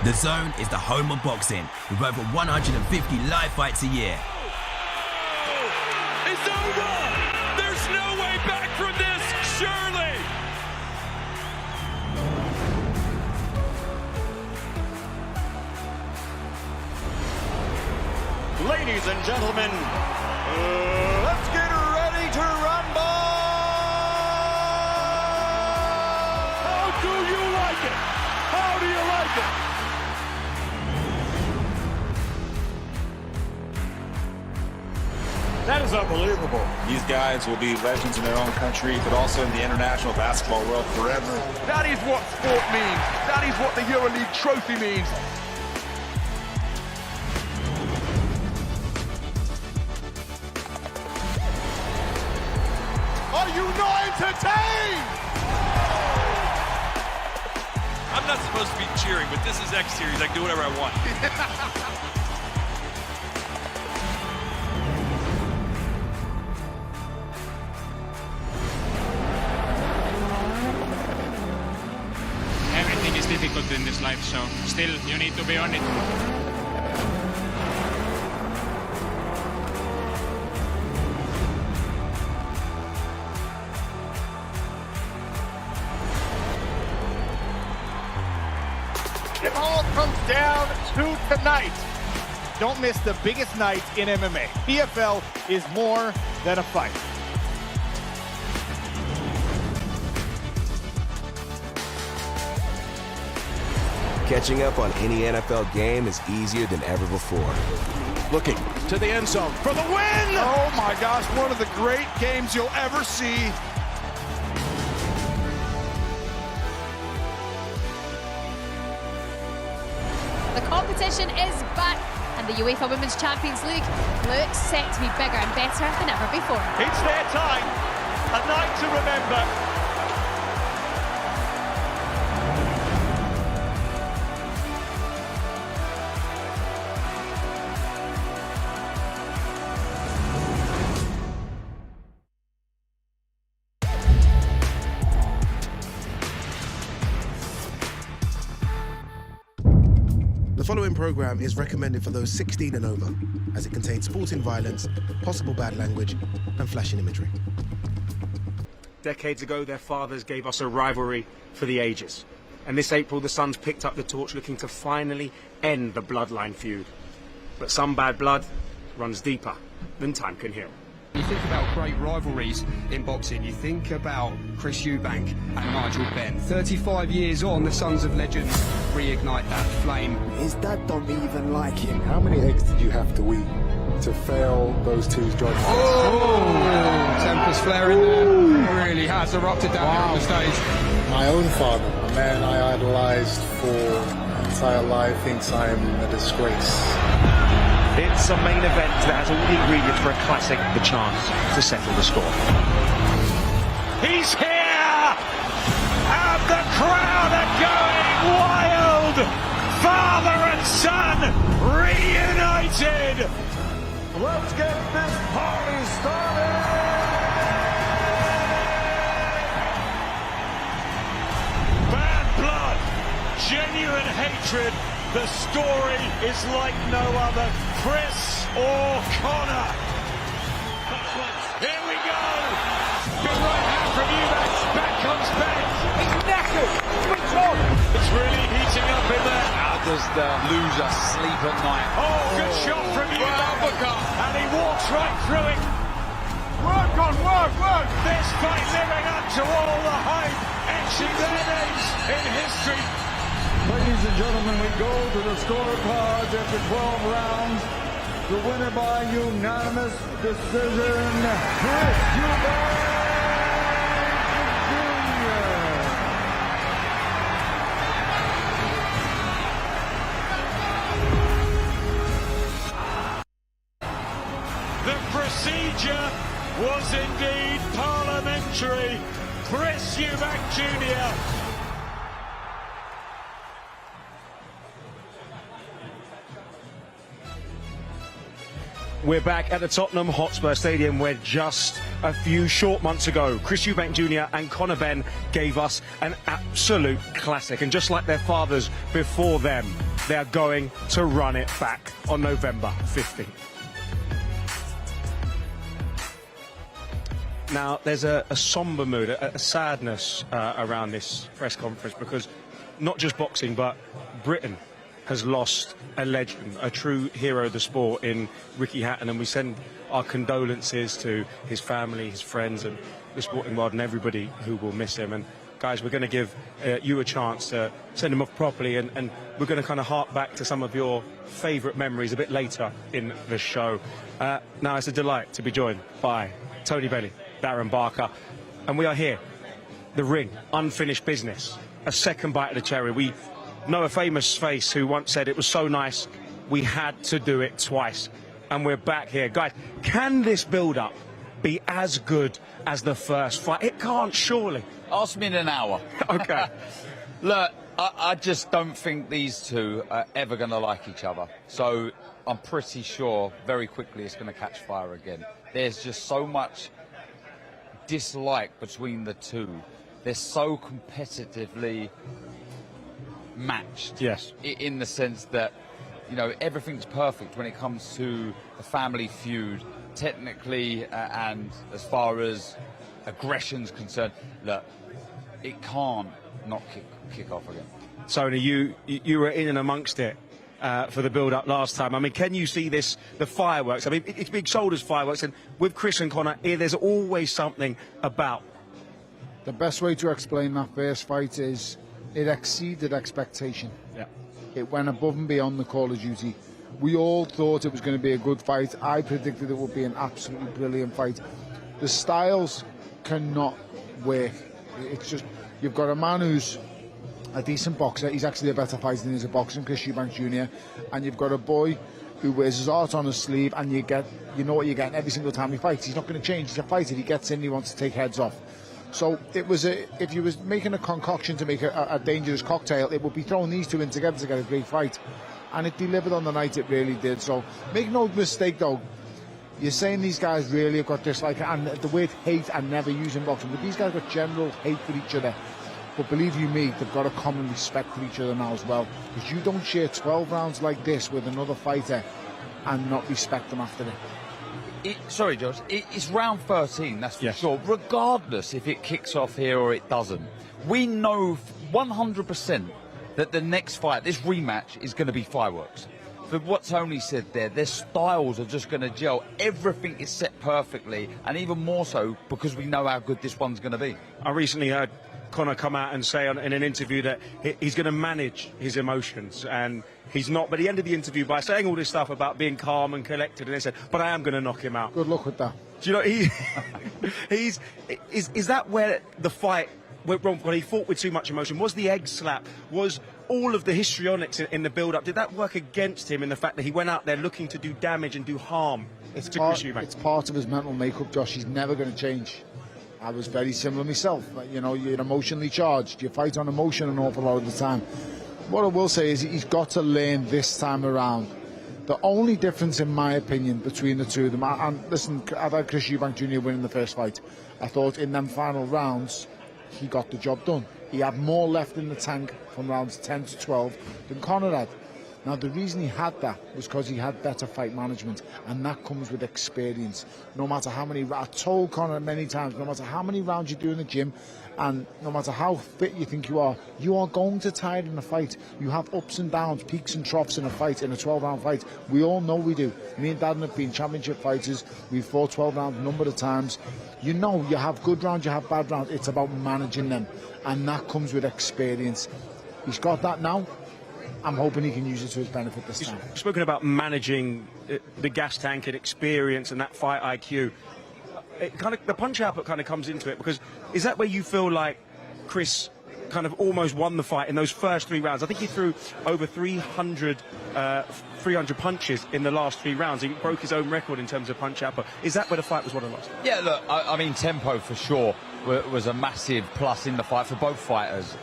The Zone is the home of boxing, with over 150 live fights a year. It's over! There's no way back from this, surely! Ladies and gentlemen, let's get ready to rumble! How do you like it? How do you like it? That is unbelievable. These guys will be legends in their own country, but also in the international basketball world forever. That is what sport means. That is what the EuroLeague trophy means. Are you not entertained? I'm not supposed to be cheering, but this is X Series. I can do whatever I want. Everything is difficult in this life, so still you need to be on it. It all comes down to tonight. Don't miss the biggest night in MMA. PFL is more than a fight. Catching up on any NFL game is easier than ever before. Looking to the end zone for the win! Oh my gosh, one of the great games you'll ever see. The competition is back, and the UEFA Women's Champions League looks set to be bigger and better than ever before. It's their time, a night to remember. The following programme is recommended for those 16 and over, as it contains sporting violence, possible bad language, and flashing imagery. Decades ago, their fathers gave us a rivalry for the ages. And this April, the Suns picked up the torch, looking to finally end the bloodline feud. But some bad blood runs deeper than time can heal. You think about great rivalries in boxing, you think about Chris Eubank and Nigel Benn. 35 years on, the Sons of Legend reignite that flame. His dad don't even like him. How many eggs did you have to eat to fail those two judges? Oh, tempers flaring there. It really has erupted down here on the stage. My own father, a man I idolized for my entire life, thinks I am a disgrace. It's a main event that has all the ingredients for a classic, the chance to settle the score. He's here! And the crowd are going wild! Father and son reunited! Let's get this party started! Bad blood, genuine hatred. The story is like no other. Chris or Conor? Here we go! Good right hand from Eubank. Back comes Benn. He's knackered. Switch on. It's really heating up in there. How does the loser sleep at night? Oh, good shot from Eubank. And he walks right through it. Work on work! This fight living up to all the hype, etching their names in history. Ladies and gentlemen, we go to the scorecards after 12 rounds. The winner by unanimous decision, Chris Eubank Jr. The procedure was indeed parliamentary. Chris Eubank Jr. We're back at the Tottenham Hotspur Stadium, where just a few short months ago, Chris Eubank Jr. and Conor Benn gave us an absolute classic. And just like their fathers before them, they are going to run it back on November 15th. Now, there's a somber mood, a sadness around this press conference, because not just boxing, but Britain has lost a legend, a true hero of the sport in Ricky Hatton, and we send our condolences to his family, his friends, and the sporting world, and everybody who will miss him. And guys, we're going to give you a chance to send him off properly, and we're going to kind of hark back to some of your favourite memories a bit later in the show. Now, it's a delight to be joined by Tony Benn, Darren Barker, and we are here, the ring, unfinished business, a second bite of the cherry. We know a famous face who once said it was so nice we had to do it twice, and we're back here. Guys, can this build-up be as good as the first fight? It can't, surely. Ask me in an hour. Okay. Look, I just don't think these two are ever going to like each other. So I'm pretty sure very quickly it's going to catch fire again. There's just so much dislike between the two. They're so competitively matched. Yes. In the sense that, you know, everything's perfect when it comes to the family feud, technically, and as far as aggression's concerned. Look, it can't not kick off again. Sony, you were in and amongst it for the build-up last time. I mean, can you see this, the fireworks? I mean, it's being sold as fireworks, and with Chris and Conor, there's always something about. The best way to explain that first fight is it exceeded expectation. Yeah. It went above and beyond the Call of Duty. We all thought it was going to be a good fight. I predicted it would be an absolutely brilliant fight. The styles cannot work. It's just, you've got a man who's a decent boxer. He's actually a better fighter than he's a boxer, Chris Eubank Jr. And you've got a boy who wears his heart on his sleeve, and you know what you're getting every single time he fights. He's not going to change. He's a fighter. He gets in, he wants to take heads off. So it was if you was making a concoction to make a dangerous cocktail, it would be throwing these two in together to get a great fight. And it delivered on the night, it really did. So make no mistake though, you're saying these guys really have got dislike, and the word hate I never use in boxing, but these guys got general hate for each other. But believe you me, they've got a common respect for each other now as well. Because you don't share 12 rounds like this with another fighter and not respect them after it. Sorry, George, it's round 13, that's for sure. Regardless if it kicks off here or it doesn't, we know 100% that the next fight, this rematch, is going to be fireworks. For what Tony said there, their styles are just going to gel. Everything is set perfectly, and even more so because we know how good this one's going to be. I recently heard Conor come out and say in an interview that he's going to manage his emotions, and he's not. But he ended the interview by saying all this stuff about being calm and collected, and they said, but I am going to knock him out. Good luck with that. Do you know, is that where the fight went wrong? When he fought with too much emotion? Was the egg slap? Was all of the histrionics in the build-up, did that work against him in the fact that he went out there looking to do damage and do harm to Chris Eubank? It's part of his mental makeup, Josh. He's never going to change. I was very similar myself. You know, you're emotionally charged. You fight on emotion an awful lot of the time. What I will say is he's got to learn this time around. The only difference, in my opinion, between the two of them, and listen, I've had Chris Eubank Jr. winning the first fight. I thought in them final rounds, he got the job done. He had more left in the tank from rounds 10 to 12 than Conor had. Now, the reason he had that was because he had better fight management, and that comes with experience. No matter how many, I told Conor many times, no matter how many rounds you do in the gym, and no matter how fit you think you are going to tire in a fight. You have ups and downs, peaks and troughs in a fight, in a 12-round fight. We all know we do. Me and Dad have been championship fighters. We've fought 12 rounds a number of times. You know, you have good rounds, you have bad rounds. It's about managing them, and that comes with experience. He's got that now. I'm hoping he can use it to his benefit this time. You've spoken about managing the gas tank and experience and that fight IQ. The punch output kind of comes into it, because is that where you feel like Chris kind of almost won the fight in those first 3 rounds? I think he threw over 300 punches in the last 3 rounds. He broke his own record in terms of punch output. Is that where the fight was won and lost? Yeah, look, I mean, tempo for sure was a massive plus in the fight for both fighters.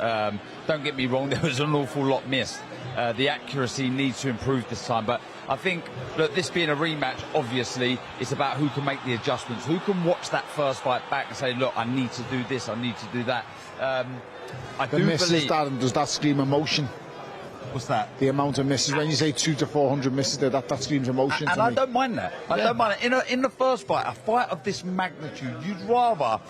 Don't get me wrong, there was an awful lot missed. The accuracy needs to improve this time, but I think, look, this being a rematch, obviously, it's about who can make the adjustments, who can watch that first fight back and say, look, I need to do this, I need to do that. I the do miss believe... is that, and does that scream emotion? What's that? The amount of misses. When you say 200 to 400 misses there, that screams emotion to me. I don't mind that. I don't mind it. In the first fight, a fight of this magnitude, you'd rather,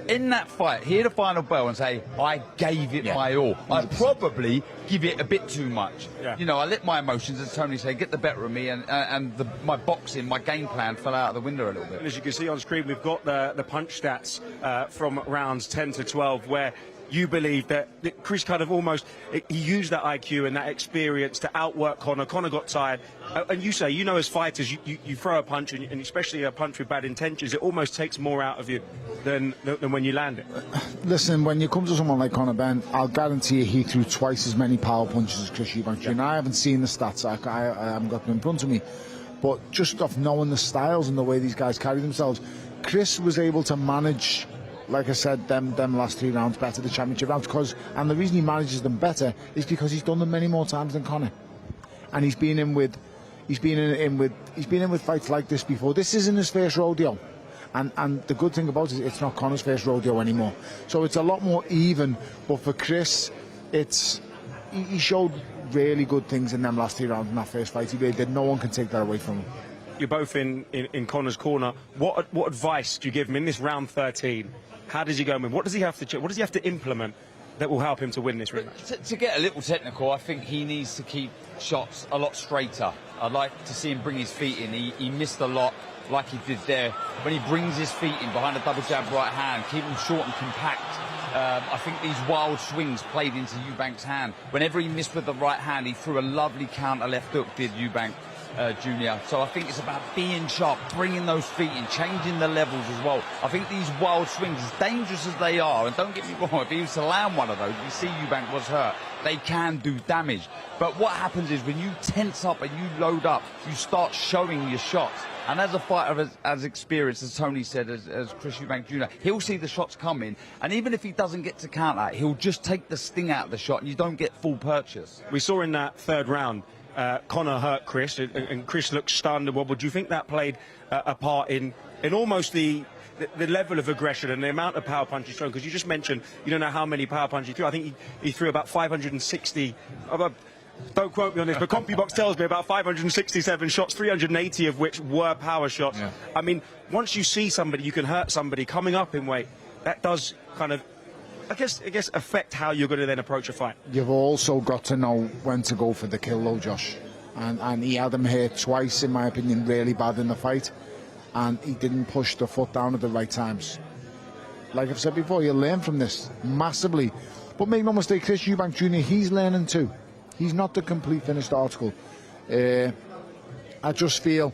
in that fight, hear the final bell and say, I gave it my all. I'd probably give it a bit too much. Yeah. You know, I let my emotions, as Tony said, get the better of me, and my boxing, my game plan fell out of the window a little bit. And as you can see on screen, we've got the punch stats from rounds 10 to 12, where you believe that Chris kind of almost, he used that IQ and that experience to outwork Conor. Conor got tired. And you say, you know, as fighters, you throw a punch, and especially a punch with bad intentions, it almost takes more out of you than when you land it. Listen, when you come to someone like Conor Benn, I'll guarantee you he threw twice as many power punches as Chris Eubank. Yeah. I haven't seen the stats. I haven't got them in front of me. But just off knowing the styles and the way these guys carry themselves, Chris was able to manage, like I said, them last 3 rounds better, the championship rounds, and the reason he manages them better is because he's done them many more times than Conor, and he's been in with fights like this before. This isn't his first rodeo, and the good thing about it is it's not Conor's first rodeo anymore. So it's a lot more even. But for Chris, he showed really good things in them last 3 rounds in that first fight. He really did. No one can take that away from him. You're both in Conor's corner. What advice do you give him in this round 13? How does he go? What does he have to? What does he have to implement that will help him to win this rematch? To get a little technical, I think he needs to keep shots a lot straighter. I'd like to see him bring his feet in. He missed a lot, like he did there. When he brings his feet in behind a double jab right hand, keep them short and compact. I think these wild swings played into Eubank's hand. Whenever he missed with the right hand, he threw a lovely counter left hook, did Eubank. Junior. So I think it's about being sharp, bringing those feet in, changing the levels as well. I think these wild swings, as dangerous as they are, and don't get me wrong, if he was to land one of those, you see Eubank was hurt, they can do damage. But what happens is when you tense up and you load up, you start showing your shots. And as a fighter as experienced, as Tony said, as Chris Eubank Jr., he'll see the shots coming, and even if he doesn't get to counter, he'll just take the sting out of the shot and you don't get full purchase. We saw in that third round, Conor hurt Chris, and Chris looked stunned and wobbled. Do you think that played a part in almost the level of aggression and the amount of power punches thrown? Because you just mentioned you don't know how many power punches he threw. I think he threw about 560. Don't quote me on this, but CompuBox tells me about 567 shots, 380 of which were power shots. Yeah. I mean, once you see somebody, you can hurt somebody coming up in weight. That does kind of, I guess affect how you're going to then approach a fight. You've also got to know when to go for the kill, though, Josh. And he had him hit twice, in my opinion, really bad in the fight. And he didn't push the foot down at the right times. Like I've said before, you'll learn from this massively. But make no mistake, Chris Eubank Jr., he's learning too. He's not the complete finished article. I just feel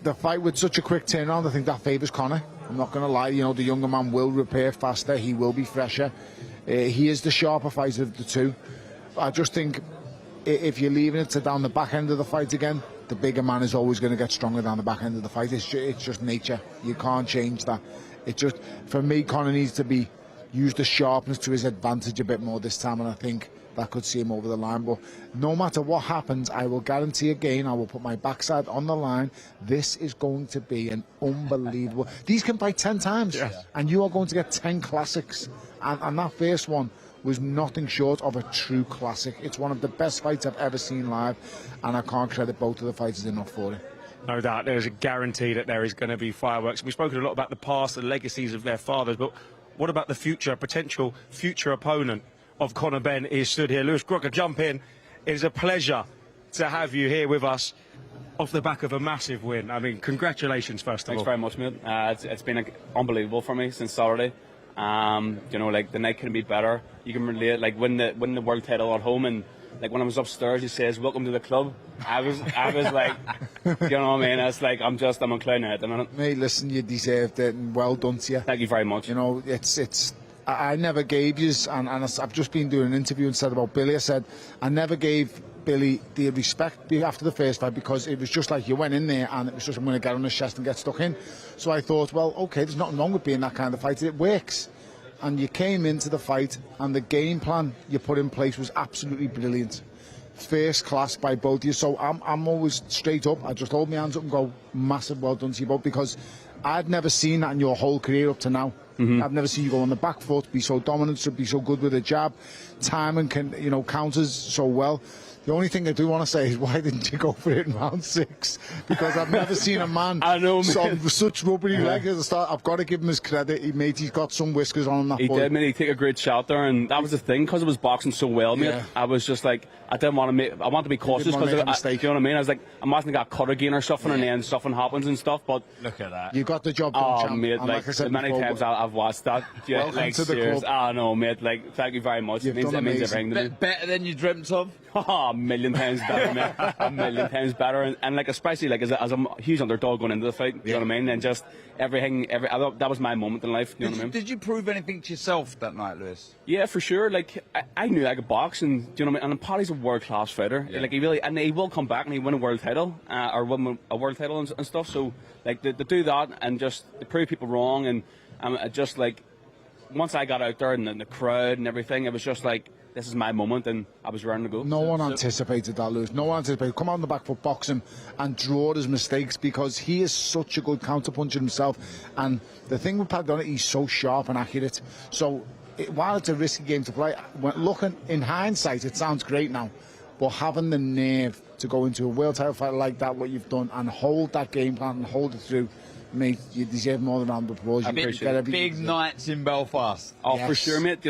the fight with such a quick turnaround, I think that favours Conor. I'm not going to lie, you know, the younger man will repair faster, he will be fresher. He is the sharper fighter of the two. I just think if you're leaving it to down the back end of the fight again, the bigger man is always going to get stronger down the back end of the fight. It's just nature. You can't change that. It just, for me, Conor needs to use the sharpness to his advantage a bit more this time, and I think that could see him over the line. But no matter what happens, I will guarantee again, I will put my backside on the line. This is going to be an unbelievable... These can fight 10 times, and you are going to get 10 classics. And that first one was nothing short of a true classic. It's one of the best fights I've ever sseen live, and I can't credit both of the fighters enough for it. No doubt, there's a guarantee that there is going to be fireworks. We've spoken a lot about the past, the legacies of their fathers, but what about the future, potential future opponent of Conor Benn is stood here. Lewis Crocker, jump in. It is a pleasure to have you here with us off the back of a massive win. I mean, congratulations, first of all. Thanks very much, mate. It's been unbelievable for me since Saturday. You know, like, the night couldn't be better. You can relate, like, win the world title at home, and like when I was upstairs, he says, "Welcome to the club." I was like, you know what I mean? It's like I'm on cloud now at the minute. Mate, listen, you deserved it, and well done to you. Thank you very much. You know, I never gave you, and I've just been doing an interview and said about Billy. I said I never gave Billy the respect after the first fight because it was just like you went in there and it was just, I'm going to get on his chest and get stuck in. So I thought, well, okay, there's nothing wrong with being that kind of fighter. It works. And you came into the fight and the game plan you put in place was absolutely brilliant. first class by both of you. So I'm always straight up. I just hold my hands up and go, massive well done to you both, because I've never seen that in your whole career up to now. I've never seen you go on the back foot, be so dominant, be so good with a jab, timing counters so well. The only thing I do want to say is, why didn't you go for it in round 6? Because I've never seen a man such rubbery legs at the start. I've got to give him his credit. He's got some whiskers on him. That he boy. did, mate. He took a great shot there, and that was the thing, because it was boxing so well, mate. Yeah. I was just like, I wanted to be cautious, because, do you know what I mean? I was like, I mustn't got cut again or something, and then something happens and stuff, but... Look at that. You got the job done, champ. Mate, like I said many before, times I've watched that. Yeah, welcome to the club. Oh, no, mate, thank you very much. It means everything to me. Better than you dreamt of? Oh, a million times better, mate. A million times better, and especially as a huge underdog going into the fight. You know what I mean? And just everything. That was my moment in life. You know what I mean? Did you prove anything to yourself that night, Lewis? Yeah, for sure. I knew I could box, and do you know what I mean? And Paddy's a world class fighter. Yeah. He will come back and he win a world title, or win a world title and stuff. So to do that and just to prove people wrong, and just once I got out there and the crowd and everything, it was just this is my moment, and I was ready to go. No one anticipated that, Lewis. No one anticipated. Come out on the back foot, box him, and draw his mistakes, because he is such a good counterpuncher himself. And the thing with Pat Donner, he's so sharp and accurate. So while it's a risky game to play, looking in hindsight, it sounds great now. But having the nerve to go into a world title fight like that, what you've done, and hold that game plan and hold it through, mate, you deserve more than a round of applause. Big nights in Belfast. Oh, yes. For sure, mate.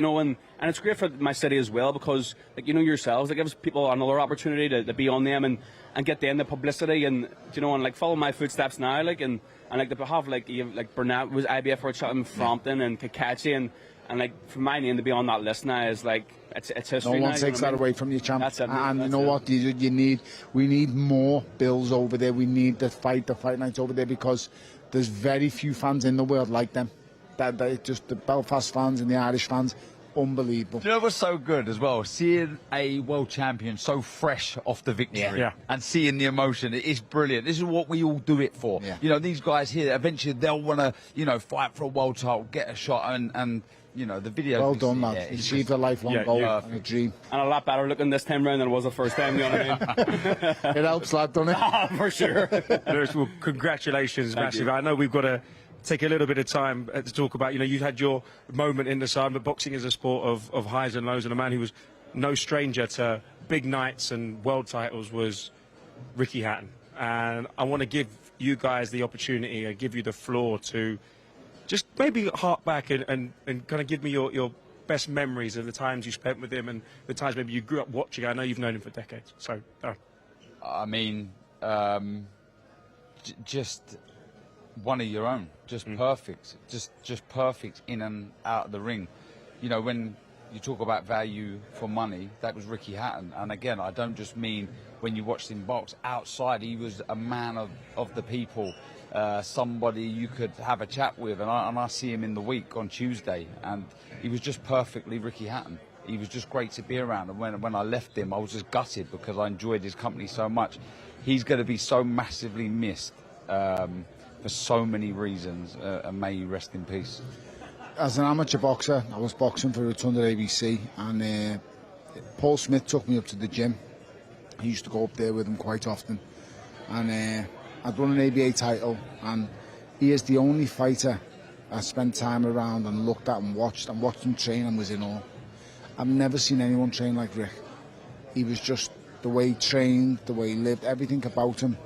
And it's great for my city as well, because yourselves, it gives people another opportunity to be on them and get them the publicity, and follow my footsteps now, and to have Burnett was IBF World Champion, Frampton and Kakachi, and for my name to be on that list now is it's history. No one takes that away from you, champ. That's it, and you know what? We need more Bills over there. We need the fight nights over there, because there's very few fans in the world like them. That just the Belfast fans and the Irish fans. Unbelievable. Do you know what's so good as well? Seeing a world champion so fresh off the victory and seeing the emotion, it is brilliant. This is what we all do it for. Yeah. These guys here, eventually they'll want to, fight for a world title, get a shot, and the video. Well done, man. Achieved a lifelong goal and a dream. And a lot better looking this time round than it was the first time, you know what I mean? It helps, lad, doesn't it? For sure. Lewis, well, congratulations, massive. I know we've got to take a little bit of time to talk about, you had your moment in the sun, but boxing is a sport of highs and lows, and a man who was no stranger to big nights and world titles was Ricky Hatton. And I want to give you guys the opportunity, and give you the floor to just maybe hark back and kind of give me your best memories of the times you spent with him and the times maybe you grew up watching. I know you've known him for decades. So, I mean, just one of your own, just perfect, just perfect in and out of the ring. When you talk about value for money, that was Ricky Hatton. And again, I don't just mean when you watched him box. Outside, he was a man of the people, somebody you could have a chat with. And I see him in the week on Tuesday, and he was just perfectly Ricky Hatton. He was just great to be around. And when I left him, I was just gutted, because I enjoyed his company so much. He's going to be so massively missed. For so many reasons, and may he rest in peace. As an amateur boxer, I was boxing for Rotunda ABC, and Paul Smith took me up to the gym. He used to go up there with him quite often, and I'd won an ABA title, and he is the only fighter I spent time around and looked at and watched him train, and was in awe. I've never seen anyone train like Rick. He was just, the way he trained, the way he lived, everything about him.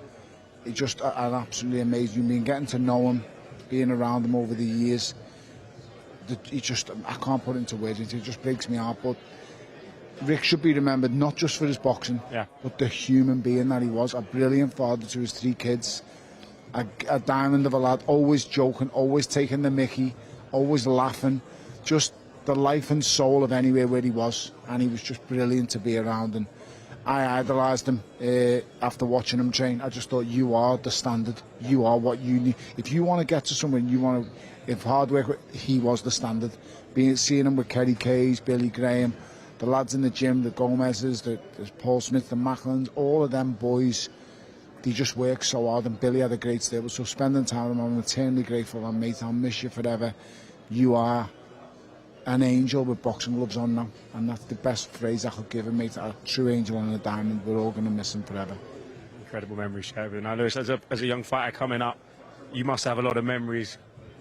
It's just an absolutely amazing human being. Getting to know him, being around him over the years, I can't put it into words. It just breaks me heart. But Rick should be remembered not just for his boxing, but the human being that he was. A brilliant father to his 3 kids, a diamond of a lad, always joking, always taking the mickey, always laughing, just the life and soul of anywhere where he was. And he was just brilliant to be around. And I idolised him after watching him train. I just thought, you are the standard. You are what you need. If you want to get to somewhere, if hard work, he was the standard. Seeing him with Kerry Kays, Billy Graham, the lads in the gym, the Gomez's, the Paul Smith, the Macklins, all of them boys, they just worked so hard, and Billy had a great stable. So spending time with him, I'm eternally grateful. And mate, I'll miss you forever. You are an angel with boxing gloves on now, and that's the best phrase I could give him, mate. A true angel on a diamond. We're all going to miss him forever. Incredible memories, Sheridan. I know as a young fighter coming up, you must have a lot of memories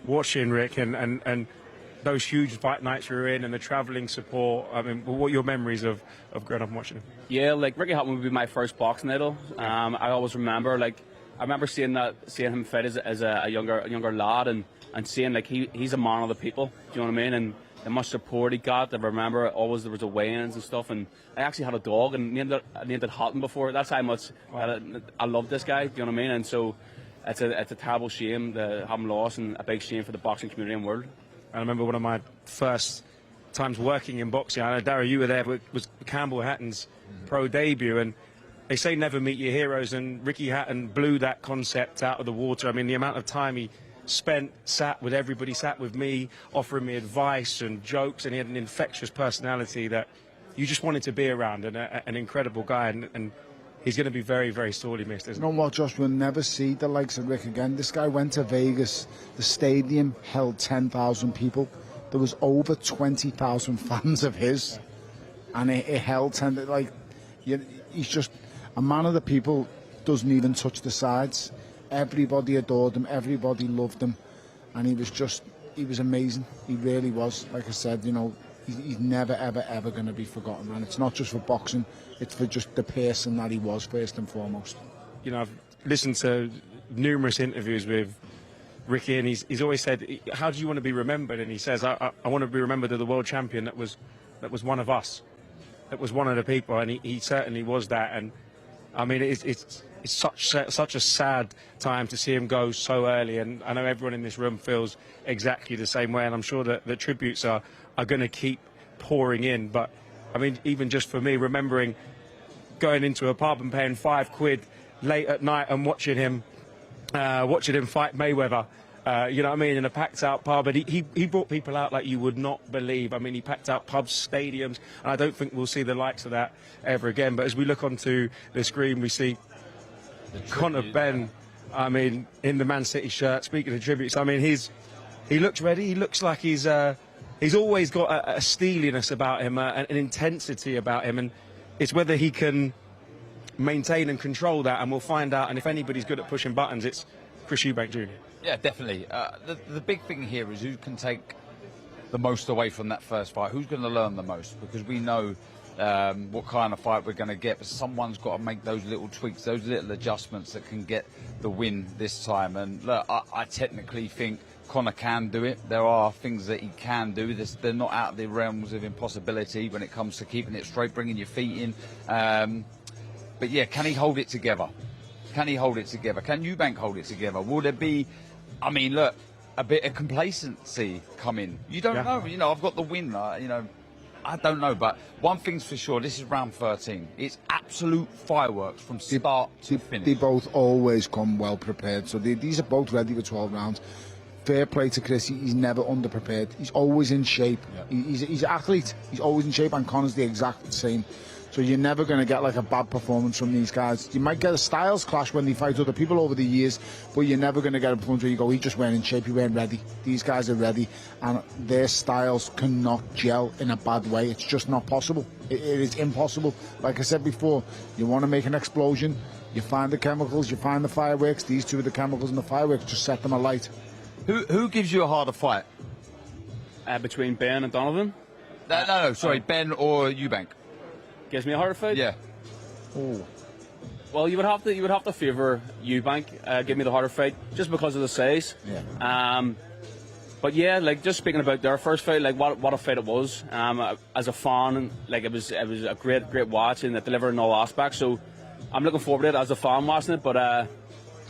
watching Rick and those huge fight nights you were in and the travelling support. I mean, what are your memories of growing up and watching him? Yeah, like Ricky Hatton would be my first boxing idol. I always remember, like, I remember seeing him fight as a younger lad and seeing like he's a man of the people. Do you know what I mean? And the much support he got. I remember always there was a weigh-ins and stuff. And I actually had a dog and named it Hatton before. That's how much I love this guy. Do you know what I mean? And so it's a terrible shame to have him lost, and a big shame for the boxing community and world. I remember one of my first times working in boxing. I know, Darryl, you were there, but it was Campbell Hatton's pro debut, and they say never meet your heroes, and Ricky Hatton blew that concept out of the water. I mean, the amount of time he spent, sat with everybody, sat with me, offering me advice and jokes, and he had an infectious personality that you just wanted to be around, and an incredible guy, and he's going to be very, very sorely missed, isn't he? You know what, Josh? We'll never see the likes of Rick again. This guy went to Vegas. The stadium held 10,000 people. There was over 20,000 fans of his. And it held 10... Like, he's just a man of the people, doesn't even touch the sides. Everybody adored him. Everybody loved him. And he was amazing. He really was. Like I said, you know, he's never, ever, ever going to be forgotten. And it's not just for boxing, it's for just the person that he was, first and foremost. You know, I've listened to numerous interviews with Ricky, and he's always said, how do you want to be remembered? And he says, I want to be remembered as the world champion that was one of us, that was one of the people, and he certainly was that. And I mean, it's such a sad time to see him go so early, and I know everyone in this room feels exactly the same way, and I'm sure that the tributes are going to keep pouring in. But I mean, even just for me, remembering going into a pub and paying £5 late at night and watching him fight Mayweather, you know what I mean, in a packed out pub, and he brought people out like you would not believe. I mean, he packed out pubs, stadiums, and I don't think we'll see the likes of that ever again. But as we look onto the screen, we see Conor Benn, I mean, in the Man City shirt. Speaking of tributes, I mean, he looks ready. He looks like he's always got a steeliness about him, an intensity about him, and it's whether he can maintain and control that, and we'll find out. And if anybody's good at pushing buttons, it's Chris Eubank Jr. Yeah, definitely. The big thing here is who can take the most away from that first fight. Who's going to learn the most? Because we know what kind of fight we're going to get, but someone's got to make those little tweaks, those little adjustments that can get the win this time. And look, I technically think Conor can do it. There are things that he can do. They're not out of the realms of impossibility when it comes to keeping it straight, bringing your feet in. But yeah, can he hold it together? Can he hold it together? Can Eubank hold it together? Will there be, I mean, look, a bit of complacency come in? You don't know. You know, I've got the win. You know, I don't know. But one thing's for sure, this is round 13. It's absolute fireworks from start to finish. They both always come well prepared. So these are both ready for 12 rounds. Fair play to Chris. He's never underprepared. He's always in shape. Yeah. He's an athlete. He's always in shape, and Conor's the exact same. So you're never going to get like a bad performance from these guys. You might get a styles clash when they fight other people over the years, but you're never going to get a performance where you go, he just went in shape, he went ready. These guys are ready, and their styles cannot gel in a bad way. It's just not possible. It is impossible. Like I said before, you want to make an explosion, you find the chemicals, you find the fireworks. These two are the chemicals and the fireworks. Just set them alight. Who gives you a harder fight? Between Ben and Donovan? No, sorry, Ben or Eubank. Gives me a harder fight? Yeah. Oh. Well, you would have to favour Eubank, give me the harder fight, just because of the size. Yeah. But yeah, like just speaking about their first fight, like what a fight it was. As a fan, like it was a great watch, and it delivered in all aspects. So I'm looking forward to it as a fan watching it. But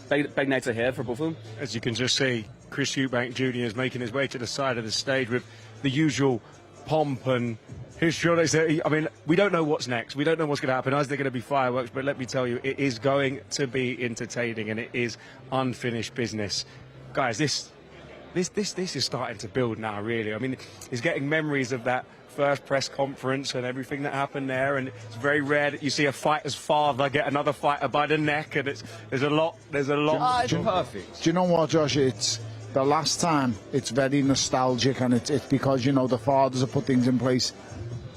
big nights ahead for both of them. As you can just see, Chris Eubank Jr. is making his way to the side of the stage with the usual pomp and history. I mean, we don't know what's next. We don't know what's going to happen. Is there going to be fireworks? But let me tell you, it is going to be entertaining, and it is unfinished business. Guys, this is starting to build now, really. I mean, he's getting memories of that first press conference and everything that happened there, and it's very rare that you see a fighter's father get another fighter by the neck, and there's a lot. It's perfect. Do you know what, Josh? the last time, it's very nostalgic, and it's because, you know, the fathers have put things in place.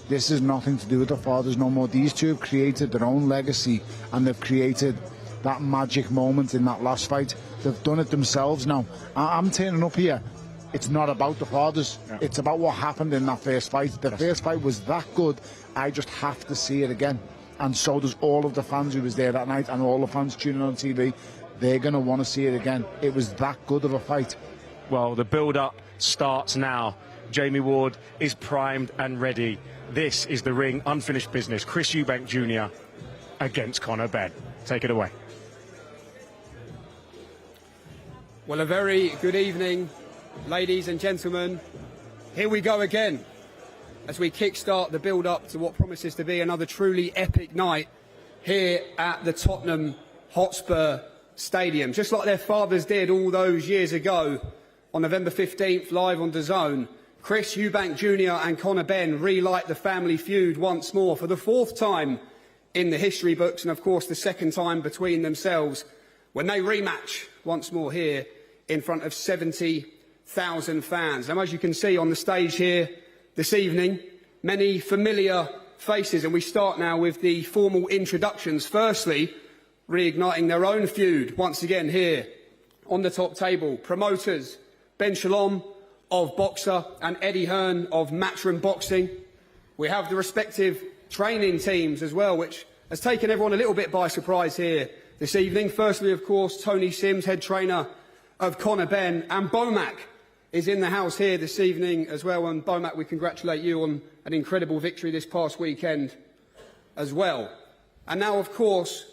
This is nothing to do with the fathers no more. These two have created their own legacy, and they've created that magic moment in that last fight. They've done it themselves now. I'm turning up here. It's not about the fathers. Yeah. It's about what happened in that first fight. The first fight was that good. I just have to see it again. And so does all of the fans who was there that night, and all the fans tuning on TV. They're going to want to see it again. It was that good of a fight. Well, the build-up starts now. Jamie Ward is primed and ready. This is the ring, unfinished business. Chris Eubank Jr. against Conor Benn. Take it away. Well, a very good evening, ladies and gentlemen. Here we go again as we kickstart the build-up to what promises to be another truly epic night here at the Tottenham Hotspur Stadium. Just like their fathers did all those years ago on November 15th, live on DAZN, Chris Eubank Jr. and Conor Benn relight the family feud once more for the 4th time in the history books, and of course the 2nd time between themselves when they rematch once more here in front of 70,000 fans. Now, as you can see on the stage here this evening, many familiar faces, and we start now with the formal introductions. Firstly, reigniting their own feud once again here on the top table. Promoters Ben Shalom of Boxer and Eddie Hearn of Matchroom Boxing. We have the respective training teams as well, which has taken everyone a little bit by surprise here this evening. Firstly, of course, Tony Sims, head trainer of Conor Benn, and Bomac is in the house here this evening as well. And Bomac, we congratulate you on an incredible victory this past weekend as well. And now, of course,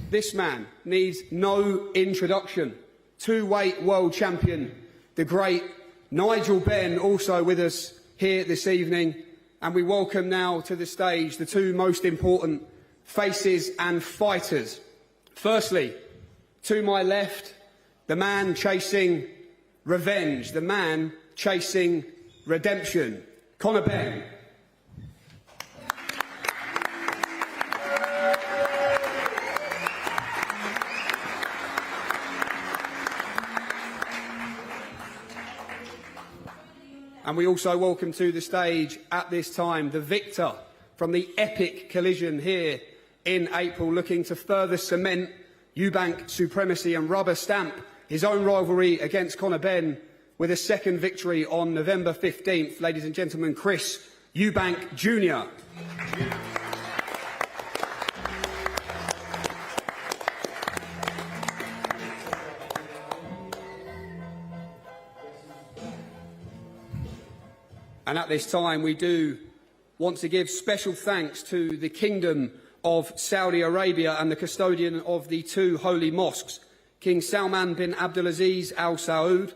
this man needs no introduction. Two-weight world champion, the great Nigel Benn, also with us here this evening. And we welcome now to the stage the two most important faces and fighters. Firstly, to my left, the man chasing revenge, the man chasing redemption, Conor Benn. And we also welcome to the stage at this time the victor from the epic collision here in April, looking to further cement Eubank supremacy and rubber stamp his own rivalry against Conor Benn with a 2nd victory on November 15th. Ladies and gentlemen, Chris Eubank Jr. And at this time, we do want to give special thanks to the Kingdom of Saudi Arabia and the custodian of the 2 holy mosques, King Salman bin Abdulaziz Al Saud,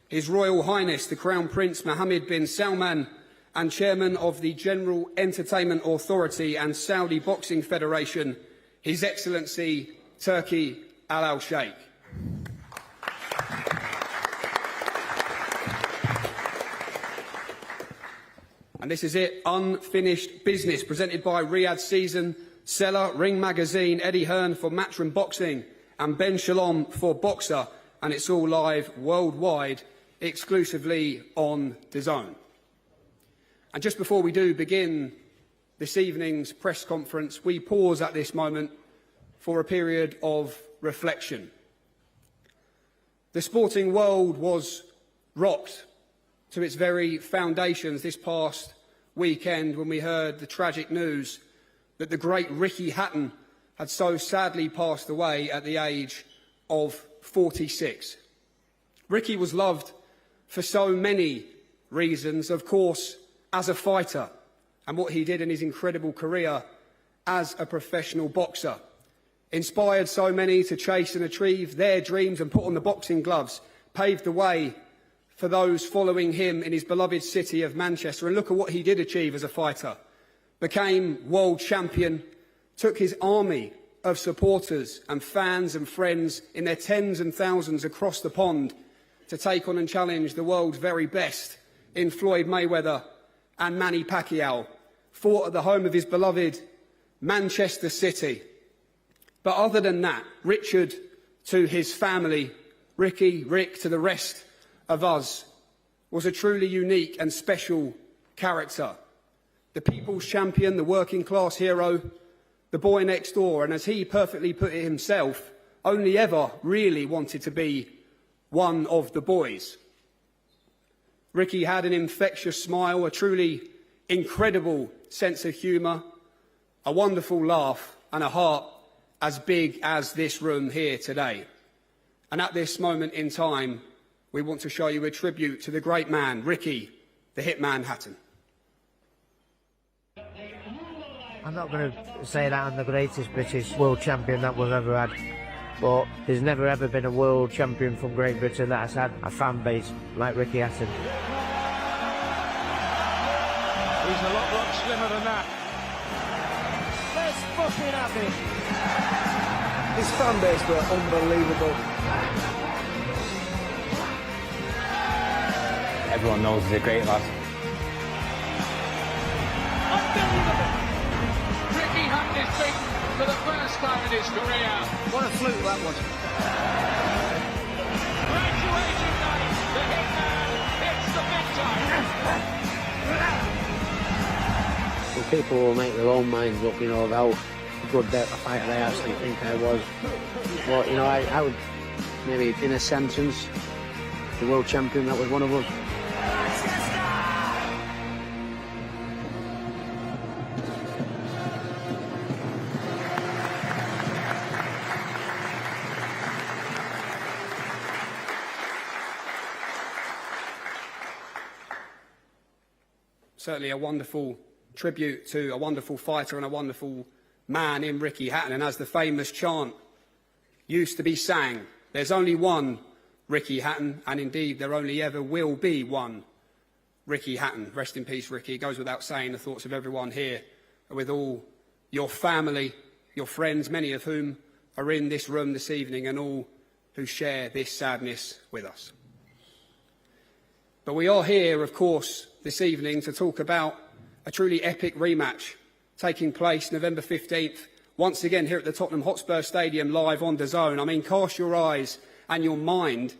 His Royal Highness the Crown Prince Mohammed bin Salman, and Chairman of the General Entertainment Authority and Saudi Boxing Federation, His Excellency Turki Al Sheikh. And this is it, unfinished business, presented by Riyadh Season, Seller, Ring Magazine, Eddie Hearn for Matchroom Boxing, and Ben Shalom for Boxer. And it's all live worldwide, exclusively on DAZN. And just before we do begin this evening's press conference, we pause at this moment for a period of reflection. The sporting world was rocked to its very foundations this past weekend when we heard the tragic news that the great Ricky Hatton had so sadly passed away at the age of 46. Ricky was loved for so many reasons, of course, as a fighter, and what he did in his incredible career as a professional boxer. Inspired so many to chase and achieve their dreams and put on the boxing gloves, paved the way for those following him in his beloved city of Manchester. And look at what he did achieve as a fighter. Became world champion, took his army of supporters and fans and friends in their tens and thousands across the pond to take on and challenge the world's very best in Floyd Mayweather and Manny Pacquiao. Fought at the home of his beloved Manchester City. But other than that, Richard, to his family, Rick to the rest of us, was a truly unique and special character. The people's champion, the working class hero, the boy next door, and as he perfectly put it himself, only ever really wanted to be one of the boys. Ricky had an infectious smile, a truly incredible sense of humour, a wonderful laugh, and a heart as big as this room here today. And at this moment in time, we want to show you a tribute to the great man, Ricky, the Hitman Hatton. I'm not going to say that I'm the greatest British world champion that we've ever had, but there's never ever been a world champion from Great Britain that has had a fan base like Ricky Hatton. He's a lot slimmer than that. Let's fucking have it. His fan base were unbelievable. Everyone knows he's a great lad. Unbelievable! Ricky Hatton is beaten for the first time in his career. What a fluke that was. Graduation night, the Hitman hits the big time. Well, people will make their own minds up, you know, of how good a fighter they actually think I was. But, you know, I would, maybe in a sentence, the world champion that was one of us. Certainly a wonderful tribute to a wonderful fighter and a wonderful man in Ricky Hatton. And as the famous chant used to be sang, there's only one Ricky Hatton, and indeed there only ever will be one Ricky Hatton. Rest in peace, Ricky. It goes without saying the thoughts of everyone here, with all your family, your friends, many of whom are in this room this evening, and all who share this sadness with us. But we are here, of course, this evening to talk about a truly epic rematch taking place November 15th, once again here at the Tottenham Hotspur Stadium, live on DAZN. I mean, cast your eyes and your mind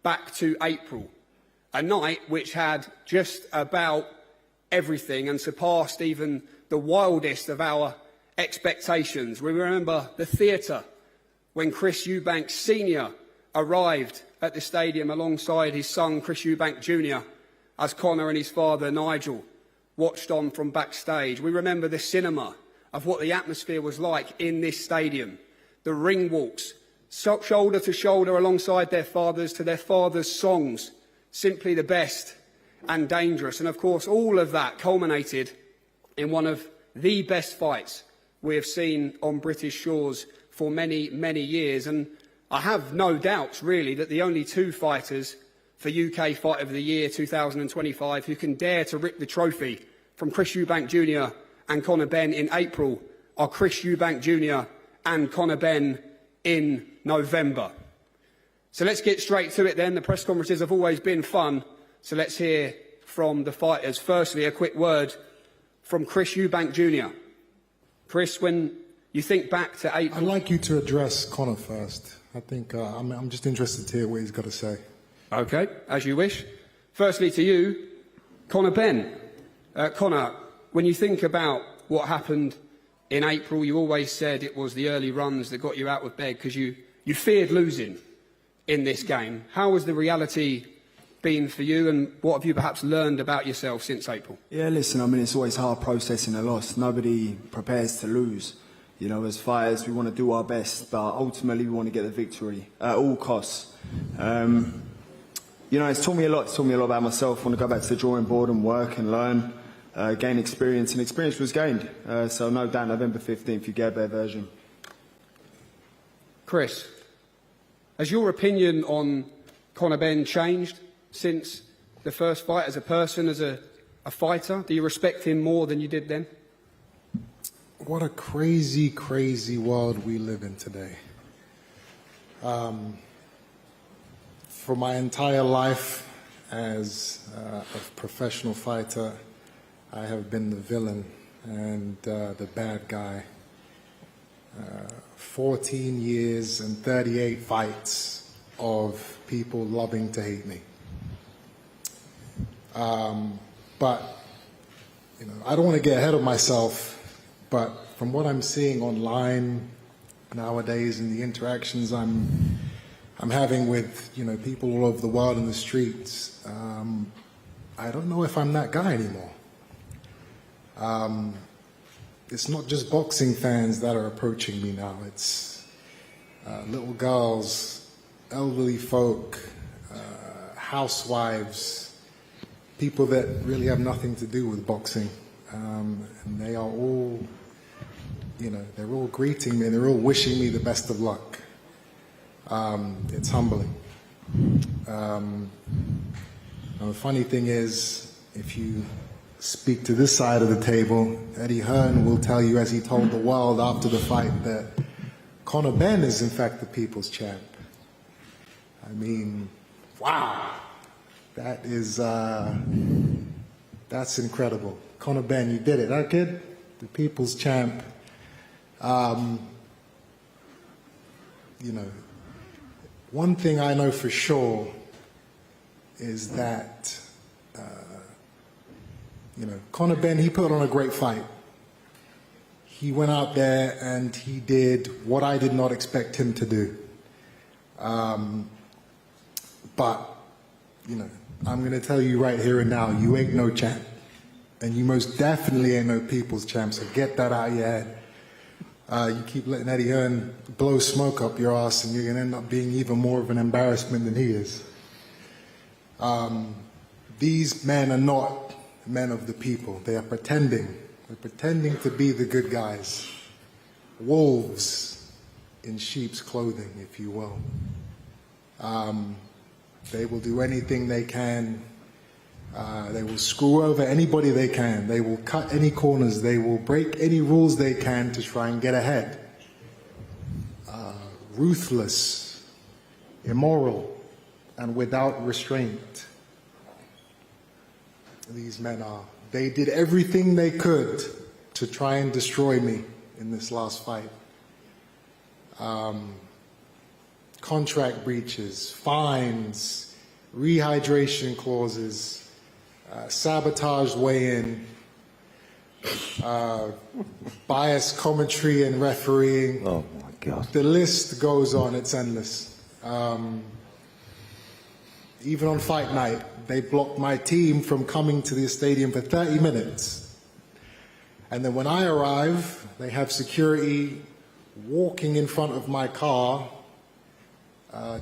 back to April, a night which had just about everything and surpassed even the wildest of our expectations. We remember the theatre when Chris Eubank Sr. arrived at the stadium alongside his son Chris Eubank Jr. as Conor and his father Nigel watched on from backstage. We remember the cinema of what the atmosphere was like in this stadium. The ring walks, shoulder to shoulder alongside their fathers to their fathers' songs, simply the best and dangerous. And of course, all of that culminated in one of the best fights we have seen on British shores for many, many years. And I have no doubts, really, that the only two fighters for UK Fight of the Year 2025 who can dare to rip the trophy from Chris Eubank Jr. and Conor Benn in April are Chris Eubank Jr. and Conor Benn in November. So let's get straight to it then. The press conferences have always been fun, so let's hear from the fighters. Firstly, a quick word from Chris Eubank Jr. Chris, when you think back to April... I'd like you to address Conor first. I think I'm just interested to hear what he's got to say. OK, as you wish. Firstly to you, Conor Benn. Conor, when you think about what happened in April, you always said it was the early runs that got you out of bed because you feared losing in this game. How has the reality been for you, and what have you perhaps learned about yourself since April? Yeah, listen, I mean, it's always hard processing a loss. Nobody prepares to lose. You know, as fighters, we want to do our best, but ultimately we want to get the victory at all costs. You know, it's taught me a lot. It's taught me a lot about myself. I want to go back to the drawing board and work and learn, gain experience, and experience was gained. So no doubt, November 15th, you get a better version. Chris, has your opinion on Conor Benn changed since the first fight, as a person, as a fighter? Do you respect him more than you did then? What a crazy, crazy world we live in today. For my entire life as a professional fighter, I have been the villain and the bad guy. 14 years and 38 fights. of people loving to hate me. But, I don't want to get ahead of myself, but from what I'm seeing online nowadays and the interactions I'm having with, people all over the world in the streets, I don't know if I'm that guy anymore. It's not just boxing fans that are approaching me now. It's little girls, elderly folk, housewives, people that really have nothing to do with boxing. And they are all, they're all greeting me, they're all wishing me the best of luck. It's humbling. And the funny thing is, if you speak to this side of the table, Eddie Hearn will tell you, as he told the world after the fight, that Conor Benn is in fact the people's champ. I mean, wow, that is, that's incredible. Conor Benn, you did it, huh, kid? The people's champ. One thing I know for sure is that, Conor Benn, he put on a great fight. He went out there and he did what I did not expect him to do. But, I'm going to tell you right here and now, you ain't no champ. And you most definitely ain't no people's champ, so get that out of your head. You keep letting Eddie Hearn blow smoke up your ass and you're going to end up being even more of an embarrassment than he is. These men are not men of the people. They are pretending. They're pretending to be the good guys. Wolves in sheep's clothing, if you will. They will do anything they can. They will screw over anybody they can. They will cut any corners. They will break any rules they can to try and get ahead. Ruthless, immoral, and without restraint. These men are. They did everything they could to try and destroy me in this last fight. Contract breaches, fines, rehydration clauses, sabotage weigh-in, biased commentary and refereeing. Oh my God. The list goes on, it's endless. Even on fight night, they blocked my team from coming to the stadium for 30 minutes. And then when I arrive, they have security walking in front of my car,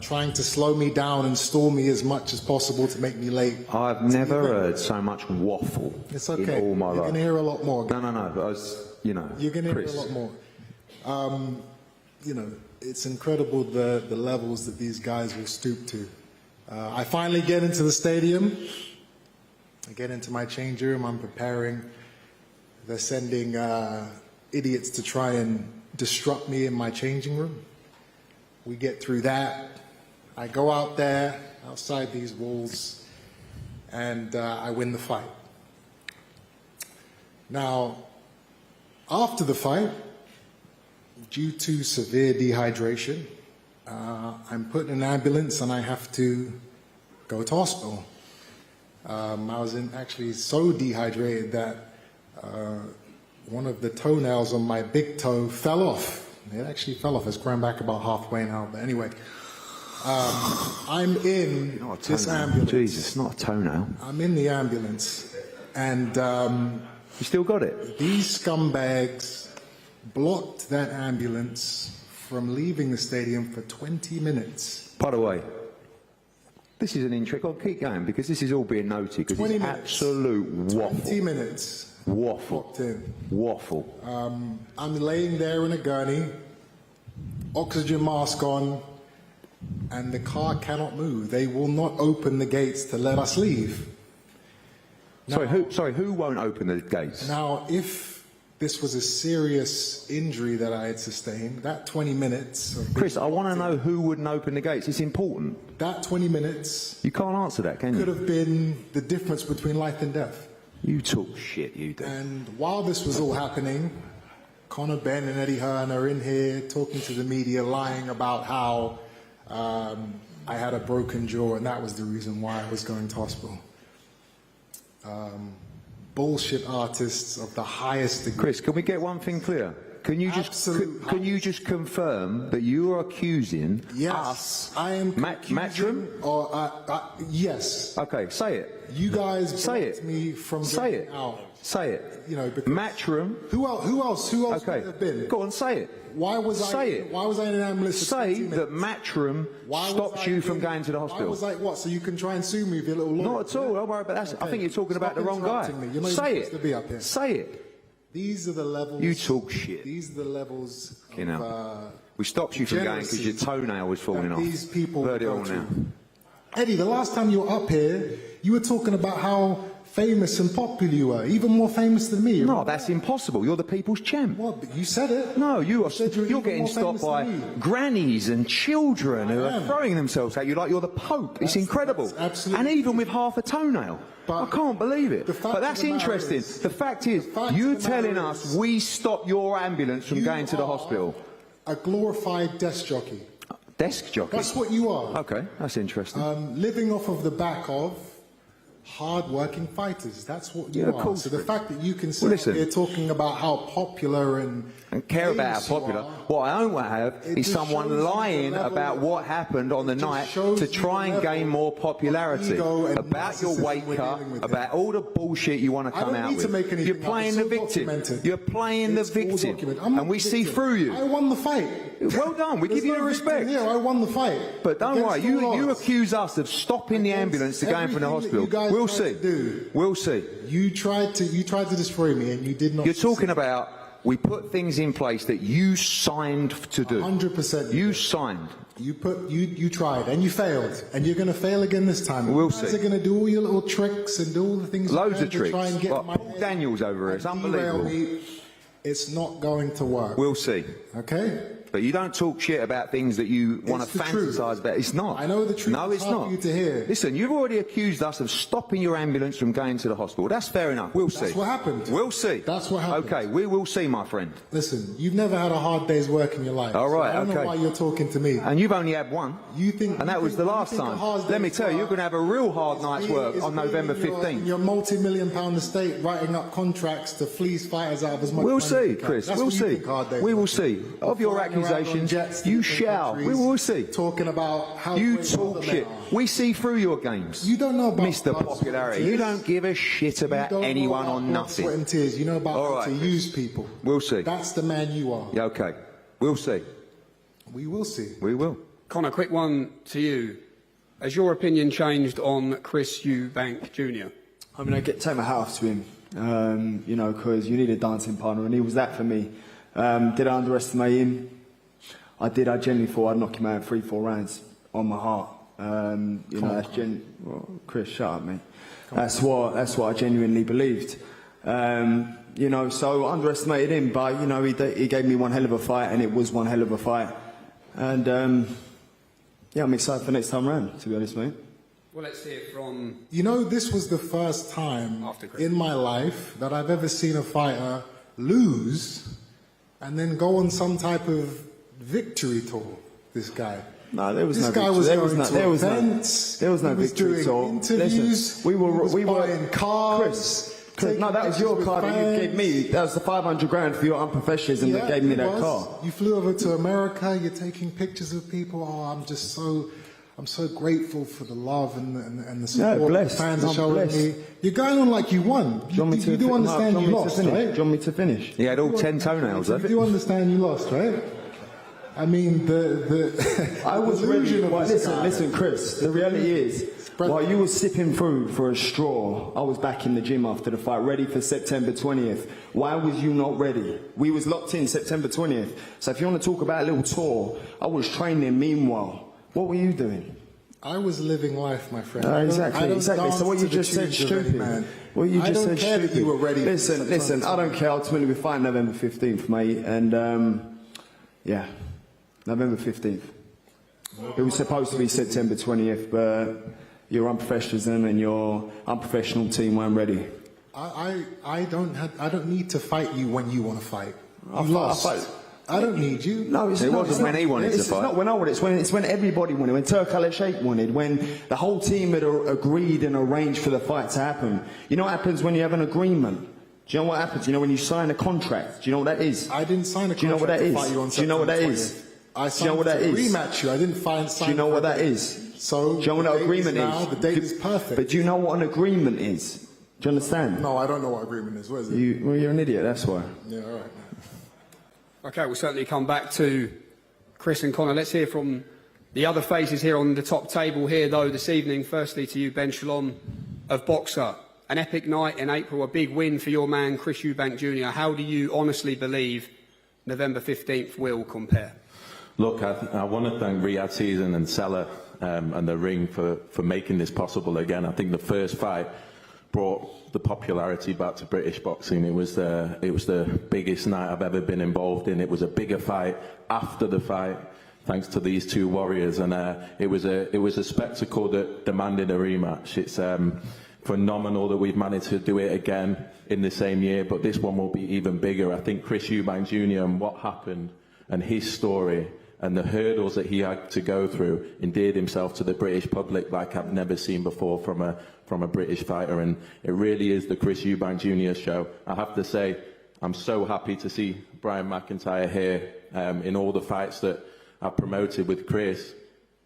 trying to slow me down and stall me as much as possible to make me late. I've never heard so much waffle it's okay. in all my life. You're going to hear a lot more. No, but I was, You're going to hear a lot more. It's incredible the levels that these guys will stoop to. I finally get into the stadium. I get into my change room. I'm preparing. They're sending idiots to try and disrupt me in my changing room. We get through that. I go out there, outside these walls, and I win the fight. Now, after the fight, due to severe dehydration, I'm put in an ambulance and I have to go to hospital. I was actually so dehydrated that one of the toenails on my big toe fell off. It actually fell off. It's grown back about halfway now. But anyway, I'm in this ambulance. Jesus, not a toenail. I'm in the ambulance. And you still got it? These scumbags blocked that ambulance from leaving the stadium for 20 minutes. By the way, this is an intrigue. I'll keep going because this is all being noted because it's absolute waffle. 20 minutes. Waffle. Waffle. I'm laying there in a gurney, oxygen mask on, and the car cannot move. They will not open the gates to let us leave. Now, who won't open the gates? Now, if this was a serious injury that I had sustained, that 20 minutes... Chris, I want to know who wouldn't open the gates. It's important. That 20 minutes... You can't answer that, can you? Could have been the difference between life and death. You talk shit, you do. And while this was all happening, Conor Benn and Eddie Hearn are in here talking to the media, lying about how I had a broken jaw, and that was the reason why I was going to hospital. Bullshit artists of the highest degree. Chris, can we get one thing clear? Can you just confirm that you are accusing us? I am Matchroom? Or yes. Okay, say it. You guys blocked me from getting out. Say it. You know, because Matchroom. Who else Okay. would it have been? Go on, say it. Why was Why was I in an ambulance? Say that Matchroom stops you from going to the hospital. Why was I what? So you can try and sue me with your little lawyer? Not at all. Don't worry about that. Okay. I think you're talking about the wrong guy. You're not Say supposed to be up here. Say it. These are the levels. You talk shit. These are the levels. You know. We stopped you from going because your toenail was falling off. These people Heard it all go now. through. Eddie, the last time you were up here, you were talking about how famous and popular you were, even more famous than me. No, that's impossible. You're the people's champ. What? But you said it. No, you're even getting more stopped famous by than me. grannies and children who are throwing themselves at you like you're the Pope. It's incredible. Absolutely. And even with half a toenail. I can't believe it. But that's interesting. The fact is, you're telling us we stopped your ambulance from going to the hospital. A glorified desk jockey. Desk jockey? That's what you are. Okay, that's interesting. Living off of the back of hard-working fighters. That's what you of are. course. So the fact that you can sit here talking about how popular and care about how popular. What I don't want to have is someone lying about what happened on the night to try and gain more popularity. About your weight cut, about all the bullshit you want to come out with. You're playing the victim. You're playing the victim. And we see through you. I won the fight. Well done. We give you the respect. Yeah, I won the fight. But don't worry. You accuse us of stopping the ambulance to going from the hospital. We'll see. We'll see. You tried to destroy me, and you did not. You're talking about we put things in place that you signed to do. 100%. You signed. You tried, and you failed, and you're going to fail again this time. We'll see. You guys see. are going to do all your little tricks and do all the things. Loads you of can tricks. to try and get Like my Paul Daniels over here. It's unbelievable. Me. It's not going to work. We'll see. Okay. But you don't talk shit about things that you want to fantasize about. It's not. I know the truth. No, it's not. For you to hear. Listen, you've already accused us of stopping your ambulance from going to the hospital. That's fair enough. We'll see. That's what happened. We'll see. That's what happened. Okay, we will see, my friend. Listen, you've never had a hard day's work in your life. All right, so I don't know why you're talking to me. And you've only had one. You think? And that was the last time. Let me tell you, you're going to have a real hard night's work on November 15th. Your multi-million-pound estate, writing up contracts to fleece fighters out of as much. We'll money see, as Chris. That's we'll what you see. think hard days We will work. see. Of your accusations, you shall. We will see. Talking about how you talk shit. We see through your games. You don't know about Mr. Popularity. You don't give a shit about anyone or nothing. Sweat and tears. You know about how to use people. We'll see. That's the man you are. Yeah, okay. We'll see. We will see. We will. Connor, quick one to you. Has your opinion changed on Chris Eubank Jr.? I mean, I take my hat off to him, you know, because you need a dancing partner, and he was that for me. Did I underestimate him? I did. I genuinely thought I'd knock him out in 3-4 rounds on my heart. You know, that's Chris, shut up, mate. That's what I genuinely believed. You know, so I underestimated him, but you know, he gave me one hell of a fight, and it was one hell of a fight. And yeah, I'm excited for next time round, to be honest, mate. Well, let's hear from. You know, this was the first time in my life that I've ever seen a fighter lose and then go on some type of victory tour. This guy. No, there was this no guy victory. Was there going was to no, events. There was no he was victory doing tour. Interviews. Listen, we were buying cars. Chris, no, that was your car that you gave me. That was the 500 grand for your unprofessionalism that gave me that car. You flew over to America. You're taking pictures of people. Oh, I'm so grateful for the love and the support the fans are showing me. You're going on like you won. You do understand you lost, right? Do you want me to finish? He had all 10 toenails, You do understand you lost, right? I mean, I was ready. Listen, Chris. The reality is, while you were sipping through for a straw, I was back in the gym after the fight, ready for September 20th. Why was you not ready? We was locked in September 20th. So if you want to talk about a little tour, I was training meanwhile. What were you doing? I was living life, my friend. Exactly. So what you just said, stupid. What you just said, stupid. You were ready. Listen. I don't care. Ultimately, we fight November 15th, mate. And yeah, November 15th. It was supposed to be September 20th, but your unprofessionalism and your unprofessional team weren't ready. I don't need to fight you when you want to fight. You lost. I don't need you. No, it wasn't when he wanted to fight. It's not when I wanted. It's when everybody wanted. When Turk al-Sheikh wanted. When the whole team had agreed and arranged for the fight to happen. You know what happens when you have an agreement? Do you know what happens? You know when you sign a contract. Do you know what that is? I didn't sign a contract. Do you know what that to is? fight you on Do you know what that September is? 20th. I Do you know what that is? Rematch you. I didn't sign. Do you know what that is? So do you know what an agreement is? The date is perfect. But do you know what an agreement is? Do you understand? No, I don't know what agreement is. What is it? You're an idiot. That's why. Yeah, all right. Okay, we'll certainly come back to Chris and Conor. Let's hear from the other faces here on the top table here, though, this evening. Firstly, to you, Ben Shalom of Boxer. An epic night in April, a big win for your man, Chris Eubank Jr. How do you honestly believe November 15th will compare? Look, I want to thank Riyadh Season and Salah and the ring for making this possible again. I think the first fight brought the popularity back to British boxing. It was the biggest night I've ever been involved in. It was a bigger fight after the fight, thanks to these two warriors, and it was a spectacle that demanded a rematch. It's phenomenal that we've managed to do it again in the same year, but this one will be even bigger. I think Chris Eubank Jr. and what happened and his story and the hurdles that he had to go through endeared himself to the British public like I've never seen before from a British fighter, and it really is the Chris Eubank Jr. show. I have to say, I'm so happy to see Brian McIntyre here in all the fights that I've promoted with Chris.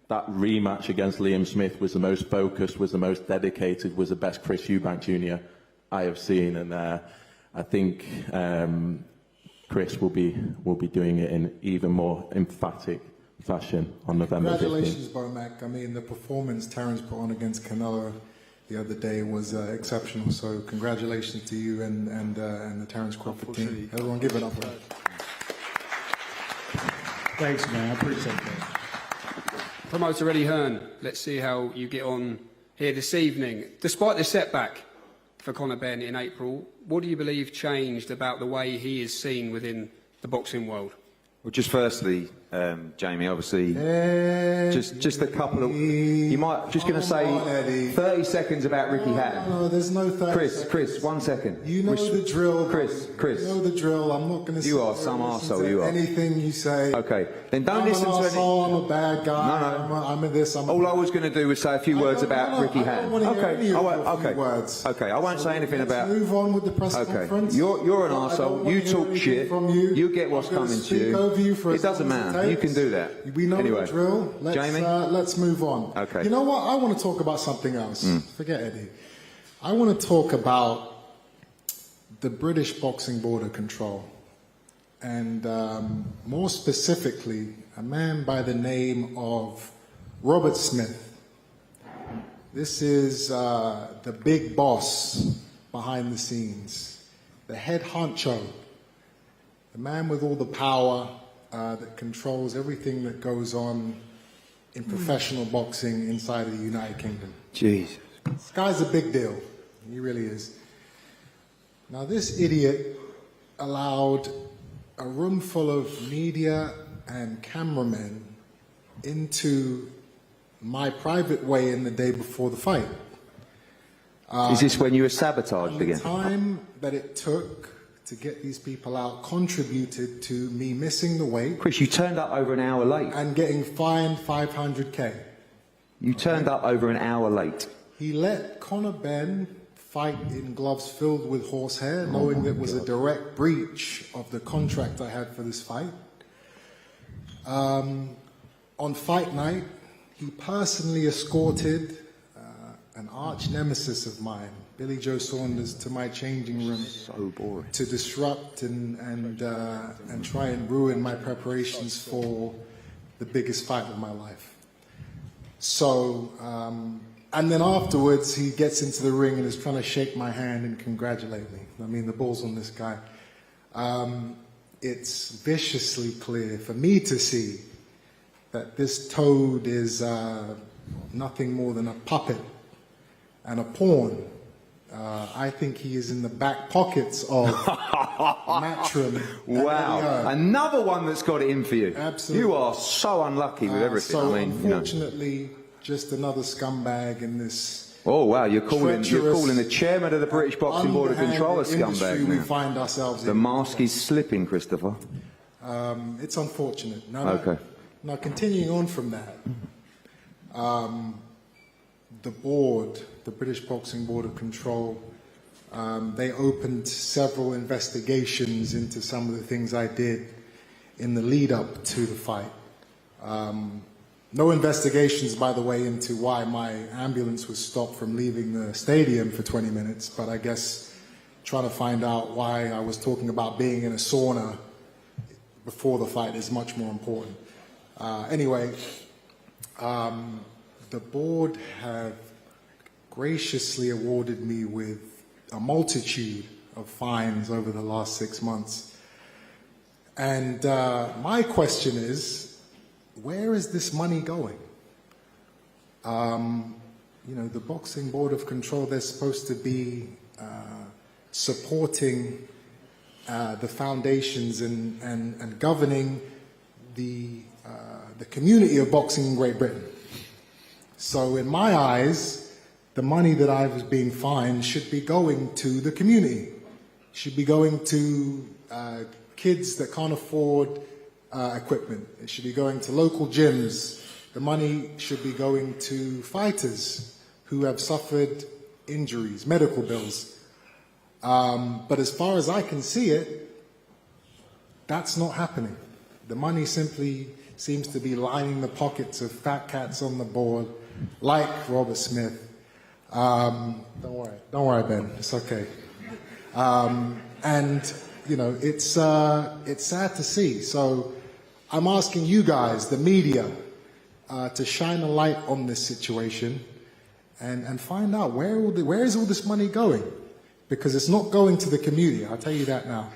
That rematch against Liam Smith was the most focused, was the most dedicated, was the best Chris Eubank Jr. I have seen, and I think Chris will be doing it in even more emphatic fashion on November 15th. Congratulations, Bomac. I mean, the performance Terence put on against Canelo the other day was exceptional. So congratulations to you and the Terence Crawford team. Everyone, give it up for it. Thanks, man. I appreciate that. Promoter Eddie Hearn, let's see how you get on here this evening. Despite the setback for Conor Benn in April, what do you believe changed about the way he is seen within the boxing world? Well, just firstly, Jamie, obviously, just a couple of... You might... Just going to say 30 seconds about Ricky Hatton. No, there's no 30 Chris, 1 second. You know the drill. Chris. You know the drill. I'm not going to say... You are some arsehole, you are. Anything you say. Okay, then don't listen to any... I'm a bad guy. No. I'm in this. All I was going to do was say a few words about Ricky Hatton. Okay, I won't say anything about... Move on with the press conference. You're an arsehole. You talk shit. You get what's coming to you. It doesn't matter. You can do that. We know anyway, the drill. Let's move on. Okay. You know what? I want to talk about something else. Forget Eddie. I want to talk about the British Boxing Board of Control. And more specifically, a man by the name of Robert Smith. This is the big boss behind the scenes, the head honcho, the man with all the power that controls everything that goes on in professional boxing inside of the United Kingdom. Jesus. This guy's a big deal. He really is. Now, this idiot allowed a room full of media and cameramen into my private weigh-in the day before the fight. Is this when you were sabotaged again? The time that it took to get these people out contributed to me missing the weight. Chris, you turned up over an hour late. And getting fined 500k. You turned up over an hour late. He let Conor Benn fight in gloves filled with horsehair, knowing that was a direct breach of the contract I had for this fight. On fight night, he personally escorted an arch nemesis of mine, Billy Joe Saunders, to my changing room. So boring. To disrupt and try and ruin my preparations for the biggest fight of my life. So, and then afterwards he gets into the ring and is trying to shake my hand and congratulate me. I mean, the ball's on this guy. It's viciously clear for me to see that this toad is nothing more than a puppet and a pawn. I think he is in the back pockets of Matchroom. Wow, another one that's got it in for you. Absolutely. You are so unlucky with everything. So I mean, unfortunately, just another scumbag in this. Oh wow, you're calling the chairman of the British Boxing Board of Control a scumbag we now. find ourselves the in. mask is slipping, Christopher. It's unfortunate. Now, continuing on from that, the board, the British Boxing Board of Control, they opened several investigations into some of the things I did in the lead up to the fight. No investigations, by the way, into why my ambulance was stopped from leaving the stadium for 20 minutes, but I guess trying to find out why I was talking about being in a sauna before the fight is much more important. Anyway, the board have graciously awarded me with a multitude of fines over the last 6 months. And my question is, where is this money going? You know, the Boxing Board of Control, they're supposed to be supporting the foundations and governing the community of boxing in Great Britain. So in my eyes, the money that I was being fined should be going to the community, should be going to kids that can't afford equipment. It should be going to local gyms. The money should be going to fighters who have suffered injuries, medical bills. But as far as I can see it, that's not happening. The money simply seems to be lining the pockets of fat cats on the board, like Robert Smith. Don't worry, Ben. It's okay. And you know, it's sad to see. So I'm asking you guys, the media, to shine a light on this situation and find out where is all this money going? Because it's not going to the community. I'll tell you that now.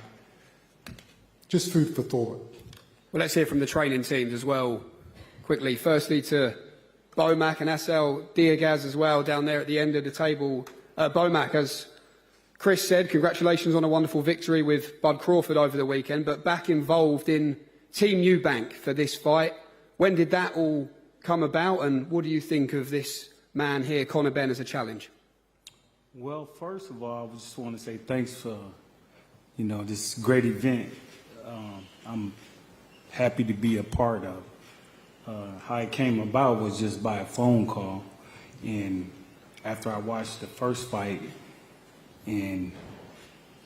Just food for thought. Well, let's hear from the training teams as well, quickly. Firstly to Bomac and Asel Diagaz as well, down there at the end of the table. Bomac, as Chris said, congratulations on a wonderful victory with Bud Crawford over the weekend, but back involved in Team Eubank for this fight. When did that all come about, and what do you think of this man here, Conor Benn, as a challenge? Well, first of all, I just want to say thanks for, you know, this great event. I'm happy to be a part of. How it came about was just by a phone call, and after I watched the first fight, and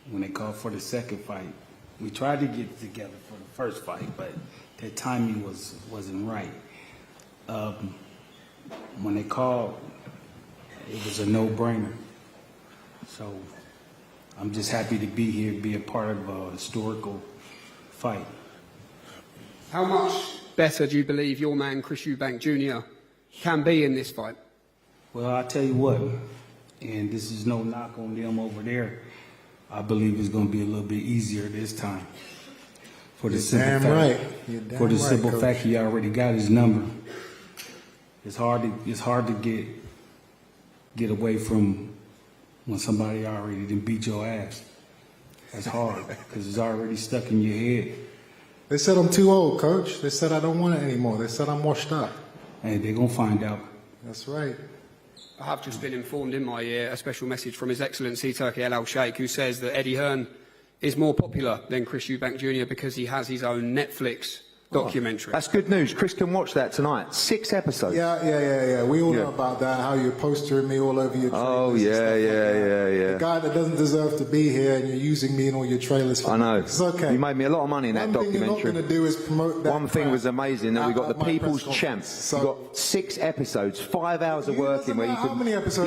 when they called for the second fight, we tried to get together for the first fight, but the timing wasn't right. When they called, it was a no-brainer. So I'm just happy to be here, be a part of a historical fight. How much better do you believe your man, Chris Eubank Jr., can be in this fight? Well, I'll tell you what, and this is no knock on them over there, I believe it's going to be a little bit easier this time. For the simple fact he already got his number. It's hard to get away from when somebody already done beat your ass. That's hard because it's already stuck in your head. They said I'm too old, Coach. They said I don't want it anymore. They said I'm washed up. Hey, they're going to find out. That's right. I have just been informed in my ear a special message from His Excellency Turki El Al-Sheikh, who says that Eddie Hearn is more popular than Chris Eubank Jr. because he has his own Netflix documentary. That's good news. Chris can watch that tonight. 6 episodes. Yeah. We all know about that, how you're postering me all over your trailers. Oh, yeah. The guy that doesn't deserve to be here and you're using me in all your trailers. I know. It's okay. You made me a lot of money in that documentary. One thing you're not going to do is promote that. One thing was amazing, that we got the People's Champ. So we got 6 episodes, 5 hours of working where you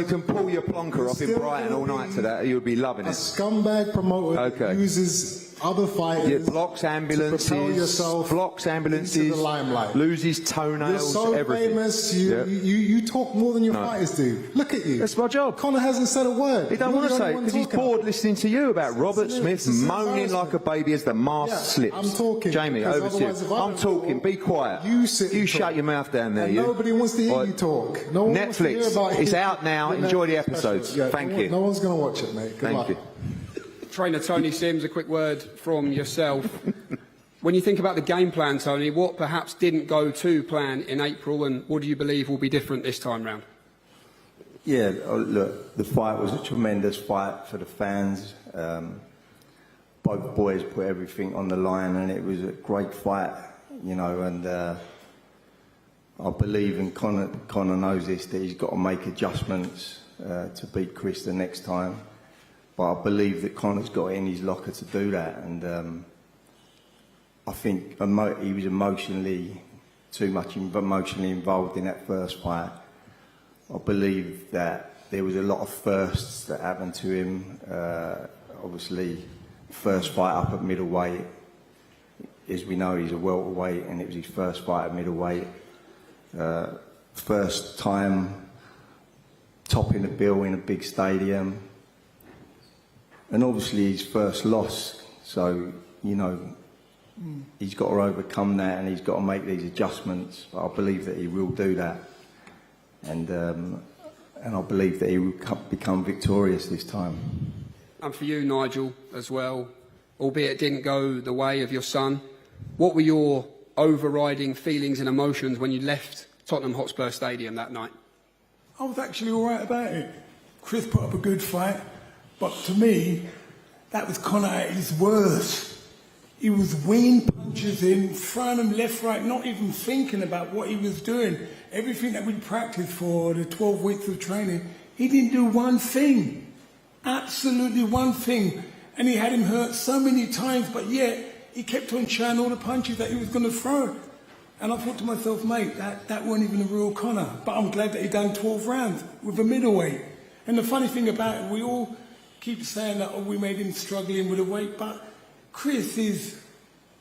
can pull your plonker off in Brighton all night to that. You'll be loving it. A scumbag promoter uses other fighters blocks ambulances, to propel yourself into the limelight. Loses toenails, You're so everything. famous, you talk more than your fighters do. Look at you. That's my job. Conor hasn't said a word. He don't want to say it because he's bored listening to you about Robert Smith moaning like a baby as the mask slips. I'm talking. Jamie, over to you. I'm talking. Be quiet. You shut your mouth down there. Nobody wants to hear you talk. No one wants to hear about Netflix. It's out now. Enjoy the episodes. Thank you. No one's going to watch it, mate. Good luck. Thank you. Trainer Tony Sims, a quick word from yourself. When you think about the game plan, Tony, what perhaps didn't go to plan in April, and what do you believe will be different this time round? Yeah, look, the fight was a tremendous fight for the fans, but both boys put everything on the line, and it was a great fight, you know, and I believe, and Conor knows this, that he's got to make adjustments to beat Chris the next time. But I believe that Conor's got it in his locker to do that, and I think he was too much emotionally involved in that first fight. I believe that there was a lot of firsts that happened to him. Obviously, first fight up at middleweight. As we know, he's a welterweight, and it was his first fight at middleweight. First time topping the bill in a big stadium. And obviously his first loss. So, you know, he's got to overcome that, and he's got to make these adjustments. But I believe that he will do that. And I believe that he will become victorious this time. And for you, Nigel, as well, albeit it didn't go the way of your son, what were your overriding feelings and emotions when you left Tottenham Hotspur Stadium that night? I was actually all right about it. Chris put up a good fight, but to me, that was Conor at his worst. He was winging punches in, throwing them left, right, not even thinking about what he was doing. Everything that we practiced for the 12 weeks of training, he didn't do one thing. Absolutely one thing. And he had him hurt so many times, but yet he kept on showing all the punches that he was going to throw. And I thought to myself, mate, that wasn't even a real Conor. But I'm glad that he done 12 rounds with a middleweight. And the funny thing about it, we all keep saying that we made him struggling with the weight, but Chris is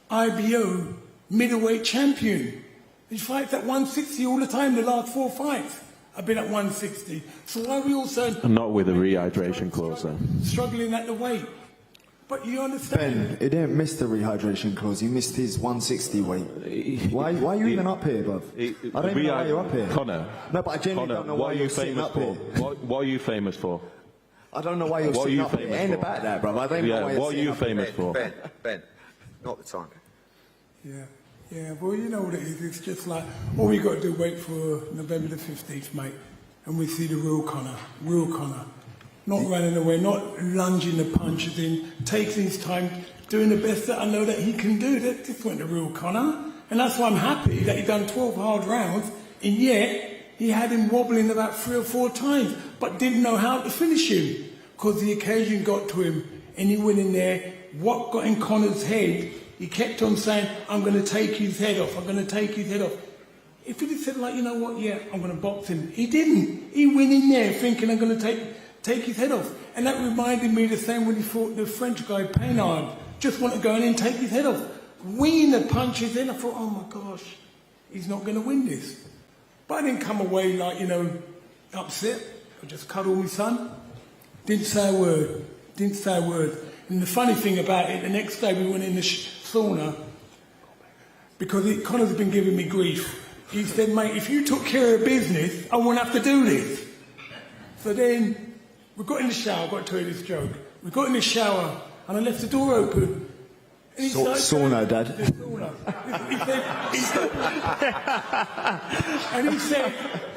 IBO middleweight champion. He fights at 160 all the time, the last 4 fights. I've been at 160. So why are we all saying... Not with a rehydration clause, though. Struggling at the weight. But you understand... Ben, he didn't miss the rehydration clause. He missed his 160 weight. Why are you even up here, bruv? I don't even know why you're up here. Conor. No, but I genuinely don't know why you're sitting up here. What are you famous for? I don't know why you're sitting up here. It ain't about that, bruv. I don't know why what are you famous for? Ben, not the time. Yeah, well, you know what it is. It's just like, all we got to do, wait for November the 15th, mate, and we see the real Conor. Not running away, not lunging the punches in, taking his time, doing the best that I know that he can do. That just wasn't the real Conor. And that's why I'm happy that he done 12 hard rounds, and yet he had him wobbling about 3 or 4 times, but didn't know how to finish him, because the occasion got to him, and he went in there. What got in Conor's head? He kept on saying, I'm going to take his head off, I'm going to take his head off. If he'd have said, like, you know what, yeah, I'm going to box him. He didn't. He went in there thinking, I'm going to take his head off. And that reminded me of the same when he fought the French guy, Paynard. Just want to go in and take his head off. Winging the punches in, I thought, oh my gosh, he's not going to win this. But I didn't come away like, you know, upset. I just cuddled my son. Didn't say a word. And the funny thing about it, the next day we went in the sauna, because Conor's been giving me grief. He said, mate, if you took care of business, I wouldn't have to do this. So then we got in the shower, I've got to tell you this joke. We got in the shower and I left the door open. And he sauna, Dad. Sauna. And he said,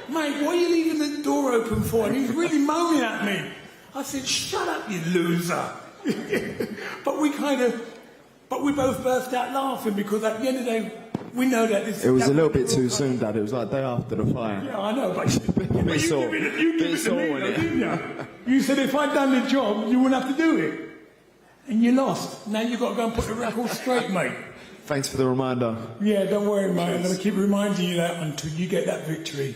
mate, why are you leaving the door open for? And he's really moaning at me. I said, shut up, you loser. But we both burst out laughing, because at the end of the day, we know that this... It was a little bit too soon, Dad. It was like day after the fight. Yeah, I know, but you give it to me, didn't you? You said if I'd done the job, you wouldn't have to do it. And you lost. Now you've got to go and put the record straight, mate. Thanks for the reminder. Yeah, don't worry, mate. I'm going to keep reminding you that until you get that victory.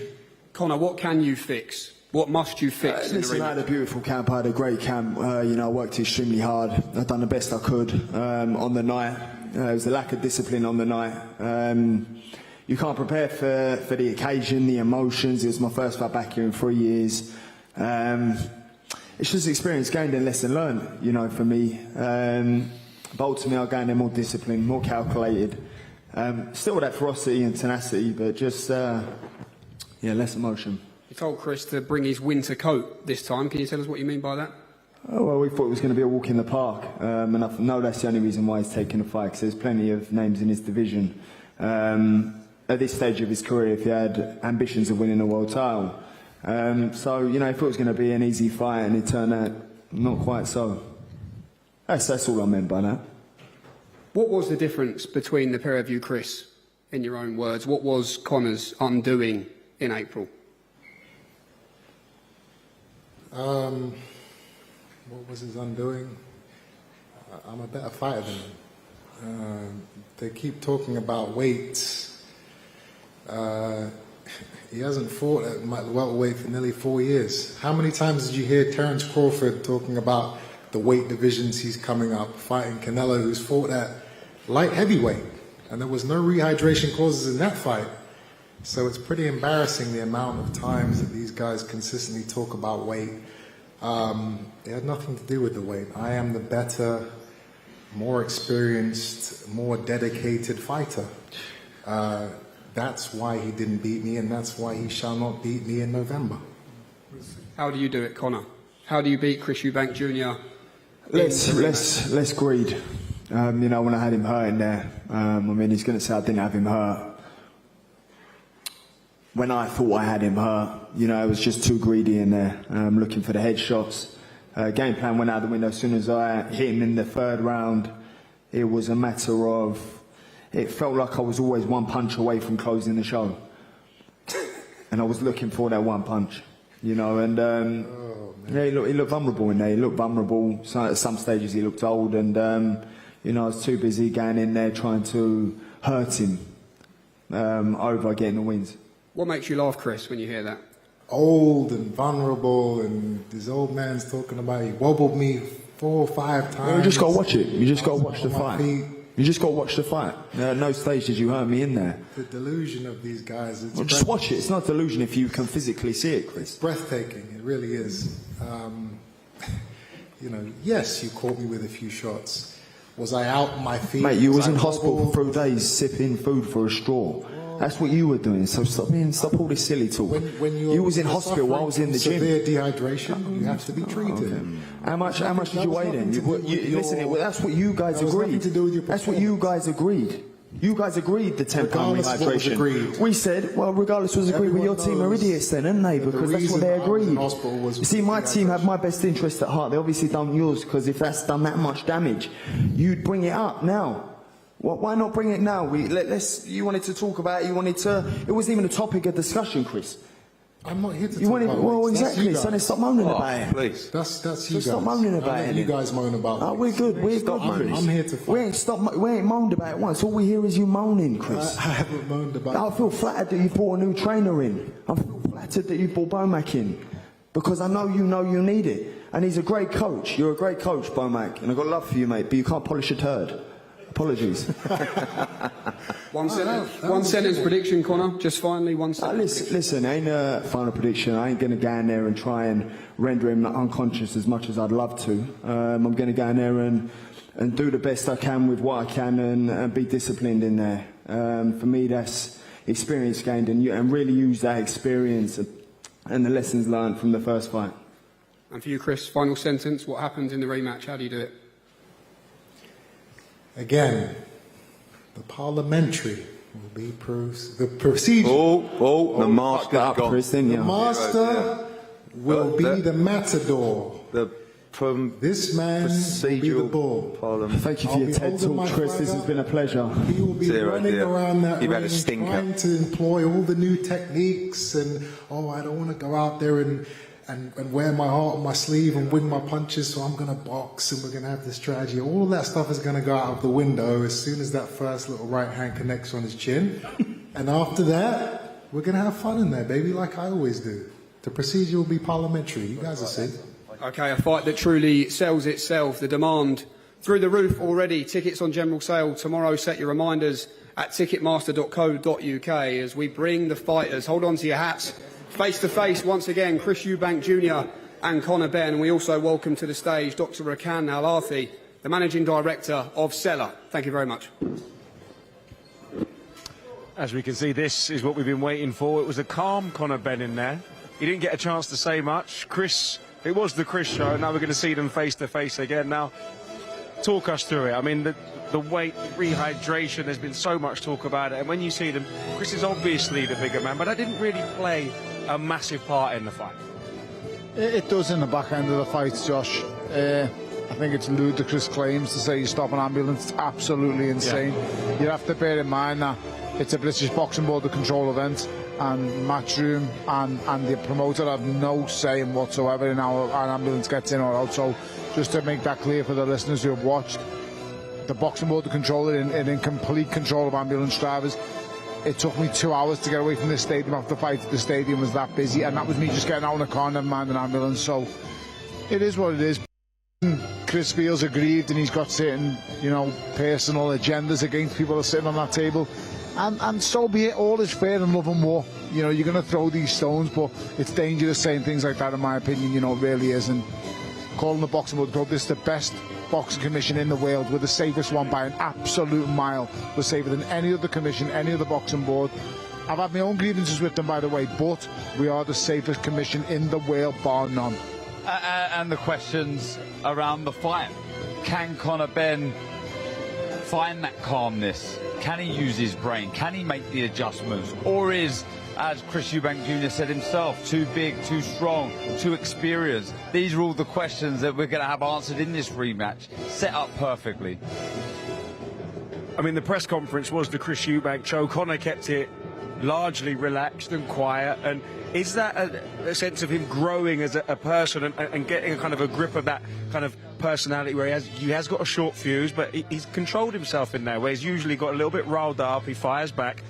Conor, what can you fix? What must you fix? Listen, I had a beautiful camp. I had a great camp. I worked extremely hard. I've done the best I could on the night. It was a lack of discipline on the night. You can't prepare for the occasion, the emotions. It was my first fight back here in 3 years. It's just experience gained and lesson learned, for me. But ultimately, I gained more discipline, more calculated. Still with that ferocity and tenacity, but just, less emotion. You told Chris to bring his winter coat this time. Can you tell us what you mean by that? Oh, well, we thought it was going to be a walk in the park. And I know that's the only reason why he's taking the fight, because there's plenty of names in his division. At this stage of his career, if he had ambitions of winning a world title. So, he thought it was going to be an easy fight, and it turned out not quite so. That's all I meant by that. What was the difference between the pair of you, Chris, in your own words? What was Conor's undoing in April? What was his undoing? I'm a better fighter than him. They keep talking about weights. He hasn't fought at welterweight for nearly 4 years. How many times did you hear Terence Crawford talking about the weight divisions he's coming up, fighting Canelo, who's fought at light heavyweight, and there was no rehydration clauses in that fight? So it's pretty embarrassing the amount of times that these guys consistently talk about weight. It had nothing to do with the weight. I am the better, more experienced, more dedicated fighter. That's why he didn't beat me, and that's why he shall not beat me in November. How do you do it, Conor? How do you beat Chris Eubank Jr.? Less greed. You know, when I had him hurt in there, I mean, he's going to say I didn't have him hurt. When I thought I had him hurt, you know, I was just too greedy in there, looking for the headshots. Game plan went out the window as soon as I hit him in the third round. It was a matter of, it felt like I was always one punch away from closing the show. And I was looking for that one punch, you know, and yeah, he looked vulnerable in there. He looked vulnerable. So at some stages he looked old, and you know, I was too busy going in there trying to hurt him over getting the wins. What makes you laugh, Chris, when you hear that? Old and vulnerable, and this old man's talking about he wobbled me 4 or 5 times. Well, you just got to watch it. You just got to watch the fight. You just got to watch the fight. At no stage did you hurt me in there. The delusion of these guys. Well, just watch it. It's not delusion if you can physically see it, Chris. It's breathtaking. It really is. You know, yes, you caught me with a few shots. Was I out on my feet? Mate, you was in hospital for 3 days sipping food for a straw. That's what you were doing. So stop all this silly talk. When you was in hospital, I was in the gym. Severe dehydration, you have to be treated. Okay. How much did you weigh then? Listen, that's what you guys agreed. That's what you guys agreed. You guys agreed the 10 pound rehydration. We said, well, regardless was agreed with your team are idiots then, aren't they? Because that's what they agreed. You see, my team have my best interest at heart. They obviously don't yours, because if that's done that much damage, you'd bring it up now. Well, why not bring it now? You wanted to talk about it. It wasn't even a topic of discussion, Chris. I'm not here to talk about it. Well, exactly. So then stop moaning about it. Please. That's you guys. Stop moaning about it. You guys moan about it. Oh, we're good. We're good. I'm here to fight. We ain't moaned about it once. All we hear is you moaning, Chris. I haven't moaned about it. I feel flattered that you brought a new trainer in. I feel flattered that you brought Bomac in, because I know you need it. And he's a great coach. You're a great coach, Bomac, and I've got love for you, mate. But you can't polish a turd. Apologies. One sentence prediction, Conor. Just finally, one sentence. Listen, ain't a final prediction. I ain't going to go in there and try and render him unconscious as much as I'd love to. I'm going to go in there and do the best I can with what I can, and be disciplined in there. For me, that's experience gained, and really use that experience and the lessons learned from the first fight. And for you, Chris, final sentence. What happens in the rematch? How do you do it? Again, the parliamentary will be the procedure. The master's gone. The master will be the matador. This man will be the bull. Thank you for your TED talk, Chris. This has been a pleasure. He will be running around that ring, trying to employ all the new techniques, and I don't want to go out there and wear my heart on my sleeve and win my punches, so I'm going to box and we're going to have this strategy. All of that stuff is going to go out of the window as soon as that first little right hand connects on his chin. And after that, we're going to have fun in there, baby, like I always do. The procedure will be parliamentary. You guys will see. Okay, a fight that truly sells itself. The demand through the roof already. Tickets on general sale tomorrow. Set your reminders at ticketmaster.co.uk as we bring the fighters. Hold on to your hats. Face to face once again, Chris Eubank Jr. and Conor Benn. And we also welcome to the stage Dr. Rakan Al-Athi, the Managing Director of Seller. Thank you very much. As we can see, this is what we've been waiting for. It was a calm Conor Benn in there. He didn't get a chance to say much. Chris, it was the Chris show. Now we're going to see them face to face again. Now, talk us through it. I mean, the weight, rehydration, there's been so much talk about it. And when you see them, Chris is obviously the bigger man, but that didn't really play a massive part in the fight. It does in the back end of the fight, Josh. I think it's ludicrous claims to say you stop an ambulance. It's absolutely insane. Yeah. You have to bear in mind that it's a British Boxing Board control event, and Matchroom and the promoter have no say in whatsoever in how an ambulance gets in or out. So just to make that clear for the listeners who have watched, the Boxing Board controller in complete control of ambulance drivers. It took me 2 hours to get away from this stadium after the fight. The stadium was that busy, and that was me just getting out in a car, never mind an ambulance. So it is what it is. Chris feels aggrieved, and he's got certain, personal agendas against people that are sitting on that table. And so be it. All is fair in love and war. You're going to throw these stones, but it's dangerous saying things like that, in my opinion. It really is. And calling the Boxing Board Club, this is the best boxing commission in the world. We're the safest one by an absolute mile. We're safer than any other commission, any other boxing board. I've had my own grievances with them, by the way, but we are the safest commission in the world, bar none. And the questions around the fight. Can Conor Benn find that calmness? Can he use his brain? Can he make the adjustments? Or is, as Chris Eubank Jr. said himself, too big, too strong, too experienced? These are all the questions that we're going to have answered in this rematch, set up perfectly. I mean, the press conference was the Chris Eubank show. Conor kept it largely relaxed and quiet. And is that a sense of him growing as a person and getting a kind of a grip of that kind of personality where he has got a short fuse, but he's controlled himself in there, where he's usually got a little bit riled up, he fires back?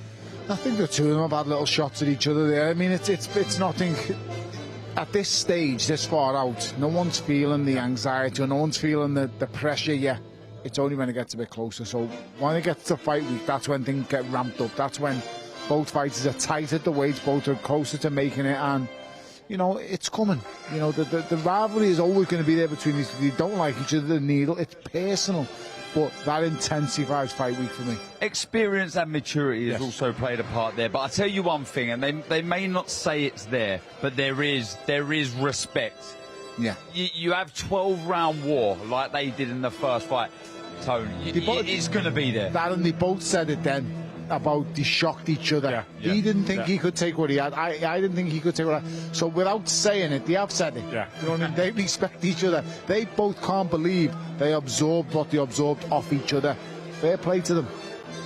I think the two of them have had little shots at each other there. I mean, it's nothing. At this stage, this far out, no one's feeling the anxiety or no one's feeling the pressure yet. It's only when it gets a bit closer. So when it gets to fight week, that's when things get ramped up. That's when both fighters are tight at the weights, both are closer to making it, and it's coming. The rivalry is always going to be there between these two. They don't like each other, the needle. It's personal, but that intensifies fight week for me. Experience and maturity has also played a part there. But I tell you one thing, and they may not say it's there, but there is respect. Yeah. You have 12-round war like they did in the first fight, Tony. It's going to be there. That, and they both said it then. About they shocked each other. He didn't think he could take what he had. I didn't think he could take what I had. So without saying it, they have said it. Yeah. You know what I mean? They respect each other. They both can't believe they absorbed what they absorbed off each other. Fair play to them.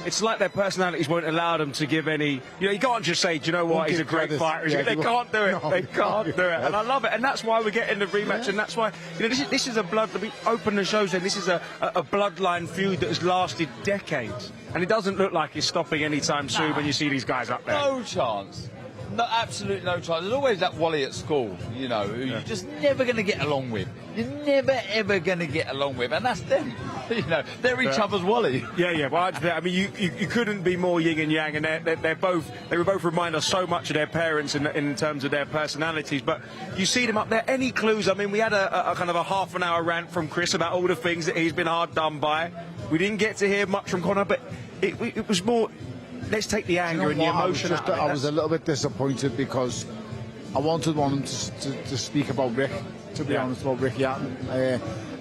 It's like their personalities won't allow them to give any. You can't just say, do you know what, he's a great fighter. Yeah, they can't do it. They can't do it. And I love it. And that's why we're getting the rematch. And that's why, this is a blood. We open the show saying this is a bloodline feud that has lasted decades. And it doesn't look like it's stopping anytime soon when you see these guys up there. No chance. No, absolutely no chance. There's always that Wally at school, who you're just never going to get along with. You're never, ever going to get along with. And that's them. They're each other's Wally. Yeah. Well, I mean, you couldn't be more yin and yang, and they were both remind us so much of their parents in terms of their personalities. But you see them up there. Any clues? I mean, we had a kind of a half-an-hour rant from Chris about all the things that he's been hard done by. We didn't get to hear much from Conor, but it was more. Let's take the anger and the emotion out of it. I was a little bit disappointed because I wanted one to speak about Rick, to be honest, about Ricky Hatton,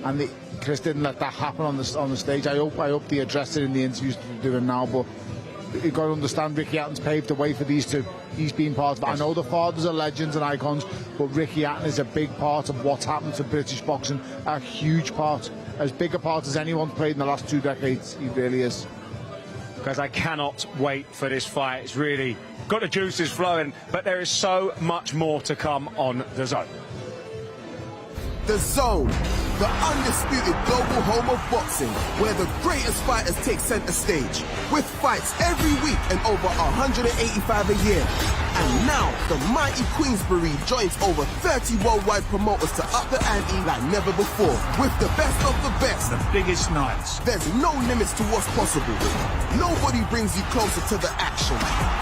and Chris didn't let that happen on the stage. I hope they addressed it in the interviews that they're doing now, but you've got to understand Ricky Hatton's paved the way for these two. He's been part of it. I know the fathers are legends and icons, but Ricky Hatton is a big part of what's happened to British boxing, a huge part, as big a part as anyone's played in the last 2 decades. He really is. Because I cannot wait for this fight. It's really got the juices flowing, but there is so much more to come on The Zone. The Zone, the undisputed global home of boxing, where the greatest fighters take center stage, with fights every week and over 185 a year. And now, the mighty Queensberry joins over 30 worldwide promoters to up the ante like never before. With the best of the best. The biggest nights. There's no limits to what's possible. Nobody brings you closer to the action.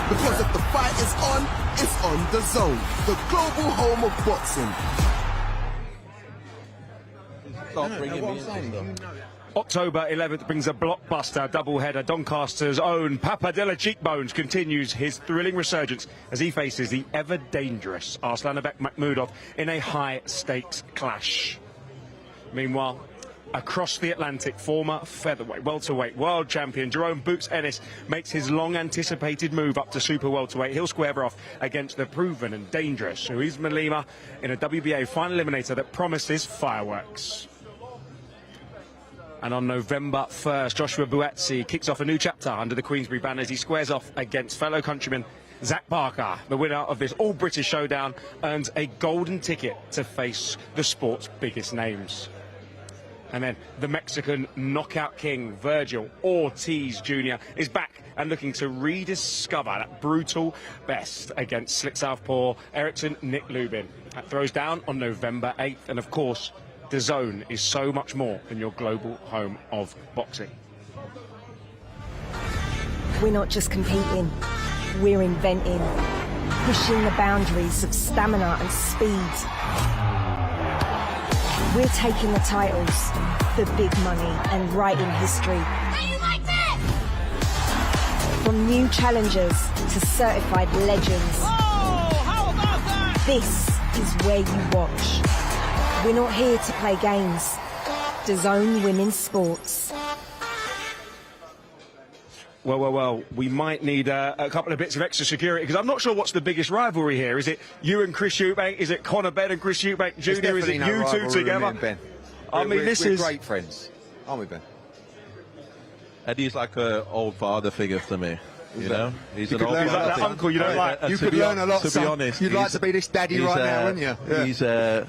Because if the fight is on, it's on The Zone, the global home of boxing. October 11th brings a blockbuster doubleheader. Doncaster's own Papadilla Cheekbones continues his thrilling resurgence as he faces the ever-dangerous Arslanbek Makhmudov in a high-stakes clash. Meanwhile, across the Atlantic, former featherweight, welterweight world champion Jerome Boots Ennis makes his long-anticipated move up to super welterweight. He'll square off against the proven and dangerous Ruiz Malima in a WBA final eliminator that promises fireworks. And on November 1st, Joshua Buatsi kicks off a new chapter under the Queensberry banner as he squares off against fellow countryman Zach Barker. The winner of this all-British showdown earns a golden ticket to face the sport's biggest names. And then the Mexican knockout king, Virgil Ortiz Jr., is back and looking to rediscover that brutal best against slick southpaw Erickson Nick Lubin. That throws down on November 8th. And of course, the Zone is so much more than your global home of boxing. We're not just competing, we're inventing, pushing the boundaries of stamina and speed. We're taking the titles, the big money, and writing history. From new challengers to certified legends. How about that? This is where you watch. We're not here to play games. DAZN Women's Sports. Well, we might need a couple of bits of extra security, because I'm not sure what's the biggest rivalry here. Is it you and Chris Eubank? Is it Conor Benn and Chris Eubank Jr.? Is it you two together? Ben. I mean, we're great friends, aren't we, Ben? Eddie's like an old father figure to me. You know, he's an old like that uncle you don't like. You could learn a lot. To be honest, you'd like to be this daddy right now, wouldn't you? Yeah.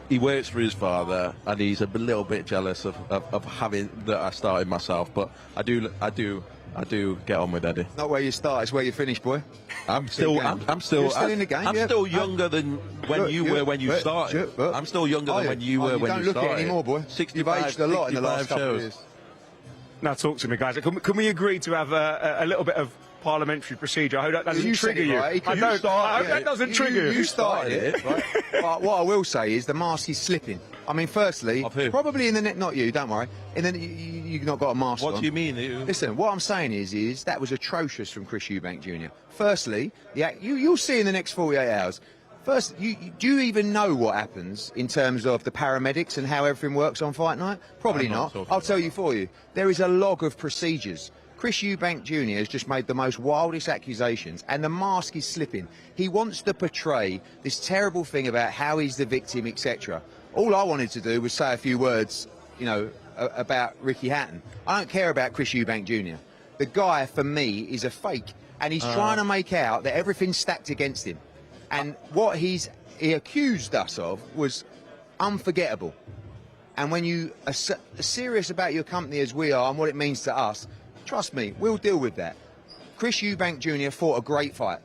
He works for his father, and he's a little bit jealous of having that I started myself. But I do get on with Eddie. Not where you start, it's where you finish, boy. I'm still You're in the game. I'm still younger than when you were when you started. I'm still younger than when you were when you started. You don't look it anymore, boy. You've aged a lot in the last couple of years. Now talk to me, guys. Can we agree to have a little bit of parliamentary procedure? I hope that doesn't trigger you. Right. I hope that doesn't trigger you. You started it, right? But what I will say is the mask is slipping. I mean, firstly, probably in the net, not you, don't worry. And then you've not got a mask on. What do you mean? Listen, what I'm saying is that was atrocious from Chris Eubank Jr. Firstly, you'll see in the next 48 hours. First, do you even know what happens in terms of the paramedics and how everything works on fight night? Probably not. I'll tell you for you. There is a log of procedures. Chris Eubank Jr. has just made the most wildest accusations, and the mask is slipping. He wants to portray this terrible thing about how he's the victim, etc. All I wanted to do was say a few words, you know, about Ricky Hatton. I don't care about Chris Eubank Jr. The guy, for me, is a fake, and he's trying to make out that everything's stacked against him. And what he accused us of was unforgettable. And when you are serious about your company as we are and what it means to us, trust me, we'll deal with that. Chris Eubank Jr. fought a great fight,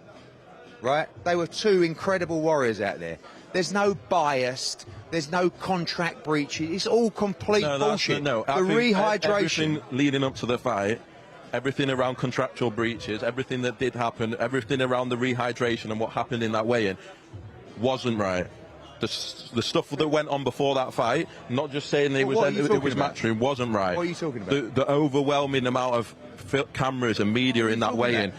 right? They were two incredible warriors out there. There's no bias, there's no contract breaches, it's all complete bullshit. The rehydration. Everything leading up to the fight, everything around contractual breaches, everything that did happen, everything around the rehydration and what happened in that weigh-in wasn't right. The stuff that went on before that fight, not just saying it was matchroom, wasn't right. What are you talking about? The overwhelming amount of cameras and media in that weigh-in.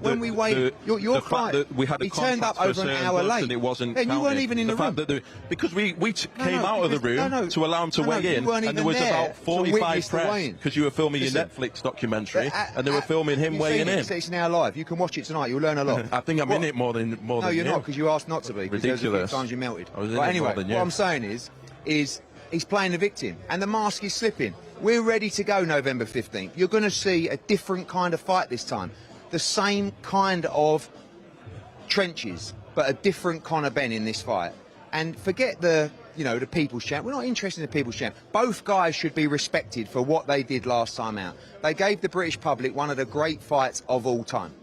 When we weighed, your client, he turned up over an hour late. And it wasn't you weren't even in the room. Because we came out of the room to allow him to weigh in, and there was about 45 press, because you were filming your Netflix documentary, and they were filming him weighing in. It's now live. You can watch it tonight. You'll learn a lot. I think I'm in it more than you. No, you're not, because you asked not to be. Ridiculous. There's a few times you melted. Anyway, what I'm saying is he's playing the victim, and the mask is slipping. We're ready to go November 15th. You're going to see a different kind of fight this time. The same kind of trenches, but a different Conor Benn in this fight. And forget the People's Champ. We're not interested in the People's Champ. Both guys should be respected for what they did last time out. They gave the British public one of the great fights of all time.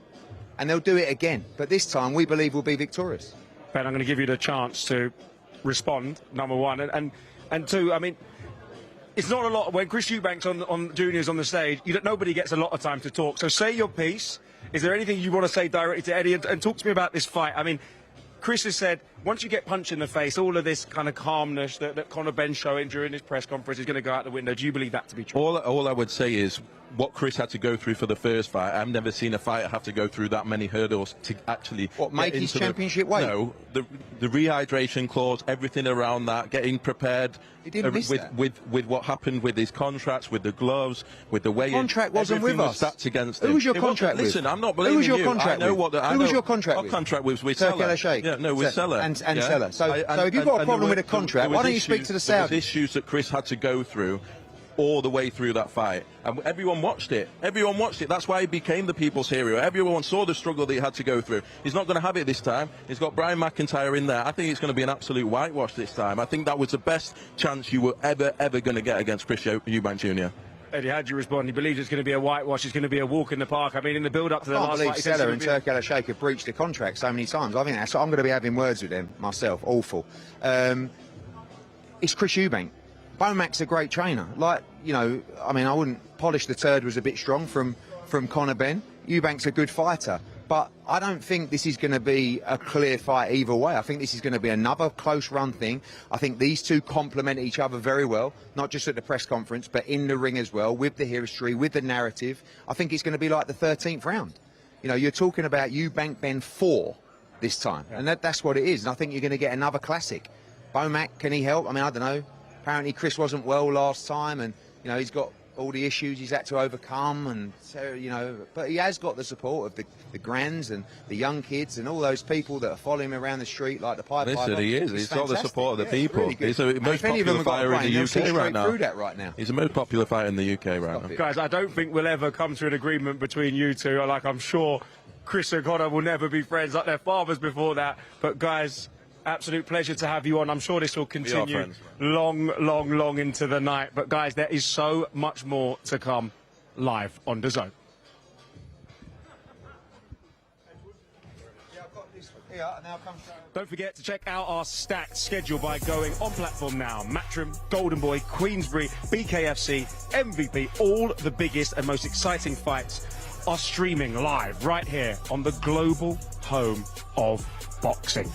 And they'll do it again. But this time, we believe we'll be victorious. Ben, I'm going to give you the chance to respond, number one. And two, I mean, it's not a lot. When Chris Eubank's on Junior's on the stage, nobody gets a lot of time to talk. So say your piece. Is there anything you want to say directly to Eddie? And talk to me about this fight. I mean, Chris has said, once you get punched in the face, all of this kind of calmness that Conor Benn showing during his press conference is going to go out the window. Do you believe that to be true? All I would say is what Chris had to go through for the first fight. I've never seen a fighter have to go through that many hurdles to actually make his championship weight. No, the rehydration clause, everything around that, getting prepared. He didn't miss that. With what happened with his contracts, with the gloves, with the weigh-in. Contract wasn't with us. Stacked against him. Who was your contract with? Listen, I'm not blaming you. Who was your contract with? Who was your contract with? Our contract was with Seller. Yeah, no, with Seller. And Seller. So if you've got a problem with a contract, why don't you speak to the Saudis? There was issues that Chris had to go through all the way through that fight. And everyone watched it. Everyone watched it. That's why he became the people's hero. Everyone saw the struggle that he had to go through. He's not going to have it this time. He's got Brian McIntyre in there. I think it's going to be an absolute whitewash this time. I think that was the best chance you were ever going to get against Chris Eubank Jr. Eddie, how do you respond? He believes it's going to be a whitewash, it's going to be a walk in the park. I mean, in the build-up to the last fight... Seller and Turk Al-Sheikh have breached the contract so many times. I think that's... I'm going to be having words with them myself. Awful. It's Chris Eubank. Bomac's a great trainer. Like, you know, I mean, I wouldn't... Polish the turd was a bit strong from Conor Benn. Eubank's a good fighter. But I don't think this is going to be a clear fight either way. I think this is going to be another close run thing. I think these two complement each other very well, not just at the press conference, but in the ring as well, with the history, with the narrative. I think it's going to be like the 13th round. You know, you're talking about Eubank Benn 4 this time, and that's what it is. And I think you're going to get another classic. Bomac, can he help? I mean, I don't know. Apparently Chris wasn't well last time, and, you know, he's got all the issues he's had to overcome, and so, you know, but he has got the support of the grands and the young kids and all those people that are following him around the street like the Pied Piper. Listen, he is. He's got the support of the people. Really he's the most popular fighter in the UK right now. He's the most popular fighter in the UK right now. Guys, I don't think we'll ever come to an agreement between you two. Like, I'm sure Chris and Conor will never be friends like their fathers before that. But, guys, absolute pleasure to have you on. I'm sure this will continue long into the night. But, guys, there is so much more to come live on DAZN. Don't forget to check out our stacked schedule by going on platform now. Matchroom, Golden Boy, Queensbury, BKFC, MVP, all the biggest and most exciting fights are streaming live right here on the global home of boxing.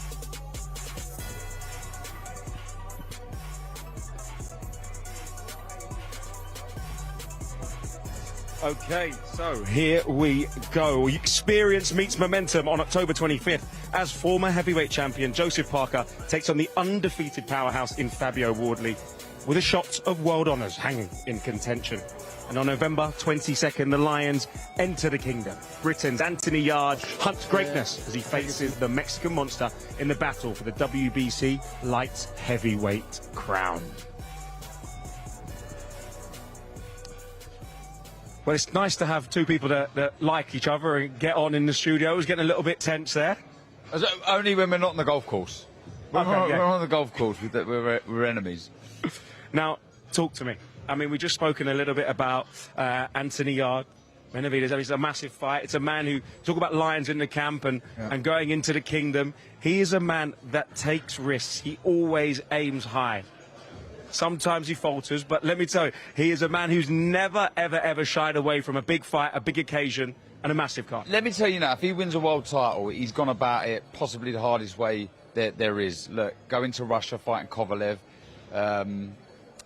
Okay, so here we go. Experience meets momentum on October 25th as former heavyweight champion Joseph Parker takes on the undefeated powerhouse in Fabio Wardley with a shot of world honours hanging in contention. And on November 22nd, the Lions enter the kingdom. Britain's Anthony Yarde hunts greatness as he faces the Mexican monster in the battle for the WBC light heavyweight crown. Well, it's nice to have two people that like each other and get on in the studio. It was getting a little bit tense there. Only when we're not on the golf course. We're on the golf course, we're enemies. Now, talk to me. I mean, we've just spoken a little bit about Anthony Yarde. Benavidez, it's a massive fight. It's a man who, talk about lions in the camp and going into the kingdom. He is a man that takes risks. He always aims high. Sometimes he falters, but let me tell you, he is a man who's never, ever shied away from a big fight, a big occasion, and a massive card. Let me tell you now, if he wins a world title, he's gone about it possibly the hardest way there is. Look, going to Russia, fighting Kovalev,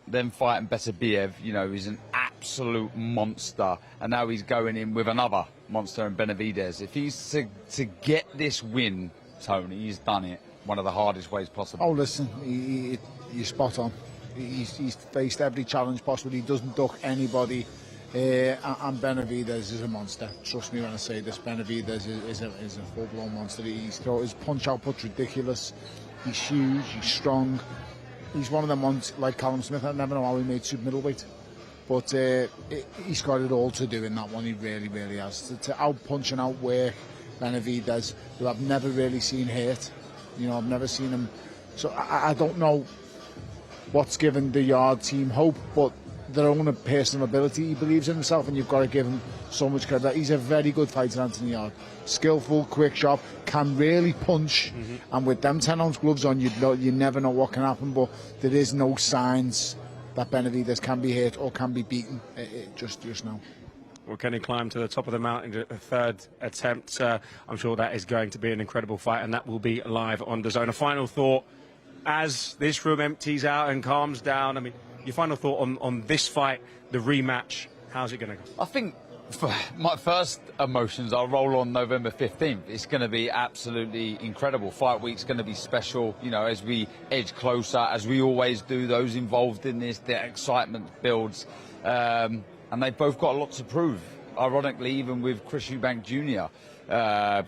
then fighting Beterbiev, you know, he's an absolute monster. And now he's going in with another monster in Benavidez. If he's to get this win, Tony, he's done it one of the hardest ways possible. Oh, listen, you're spot on. He's faced every challenge possible. He doesn't duck anybody. And Benavidez is a monster. Trust me when I say this. Benavidez is a full-blown monster. His punch output's ridiculous. He's huge. He's strong. He's one of them ones like Callum Smith. I never know how he made super middleweight, but he's got it all to do in that one. He really has to outpunch and outwork Benavidez, who I've never really seen hurt. You know, I've never seen him. So I don't know what's given the Yarde team hope, but their own personal ability. He believes in himself, and you've got to give him so much credit. He's a very good fighter, Anthony Yarde. Skillful, quick shot, can really punch. And with them 10-ounce gloves on, you never know what can happen, but there is no signs that Benavidez can be hit or can be beaten just now. Well, can he climb to the top of the mountain at the third attempt? I'm sure that is going to be an incredible fight, and that will be live on DAZN. A final thought, as this room empties out and calms down, I mean, your final thought on this fight, the rematch, how's it going to go? I think my first emotions, I'll roll on November 15th. It's going to be absolutely incredible. Fight week's going to be special, you know, as we edge closer, as we always do, those involved in this, the excitement builds. And they've both got a lot to prove, ironically, even with Chris Eubank Jr.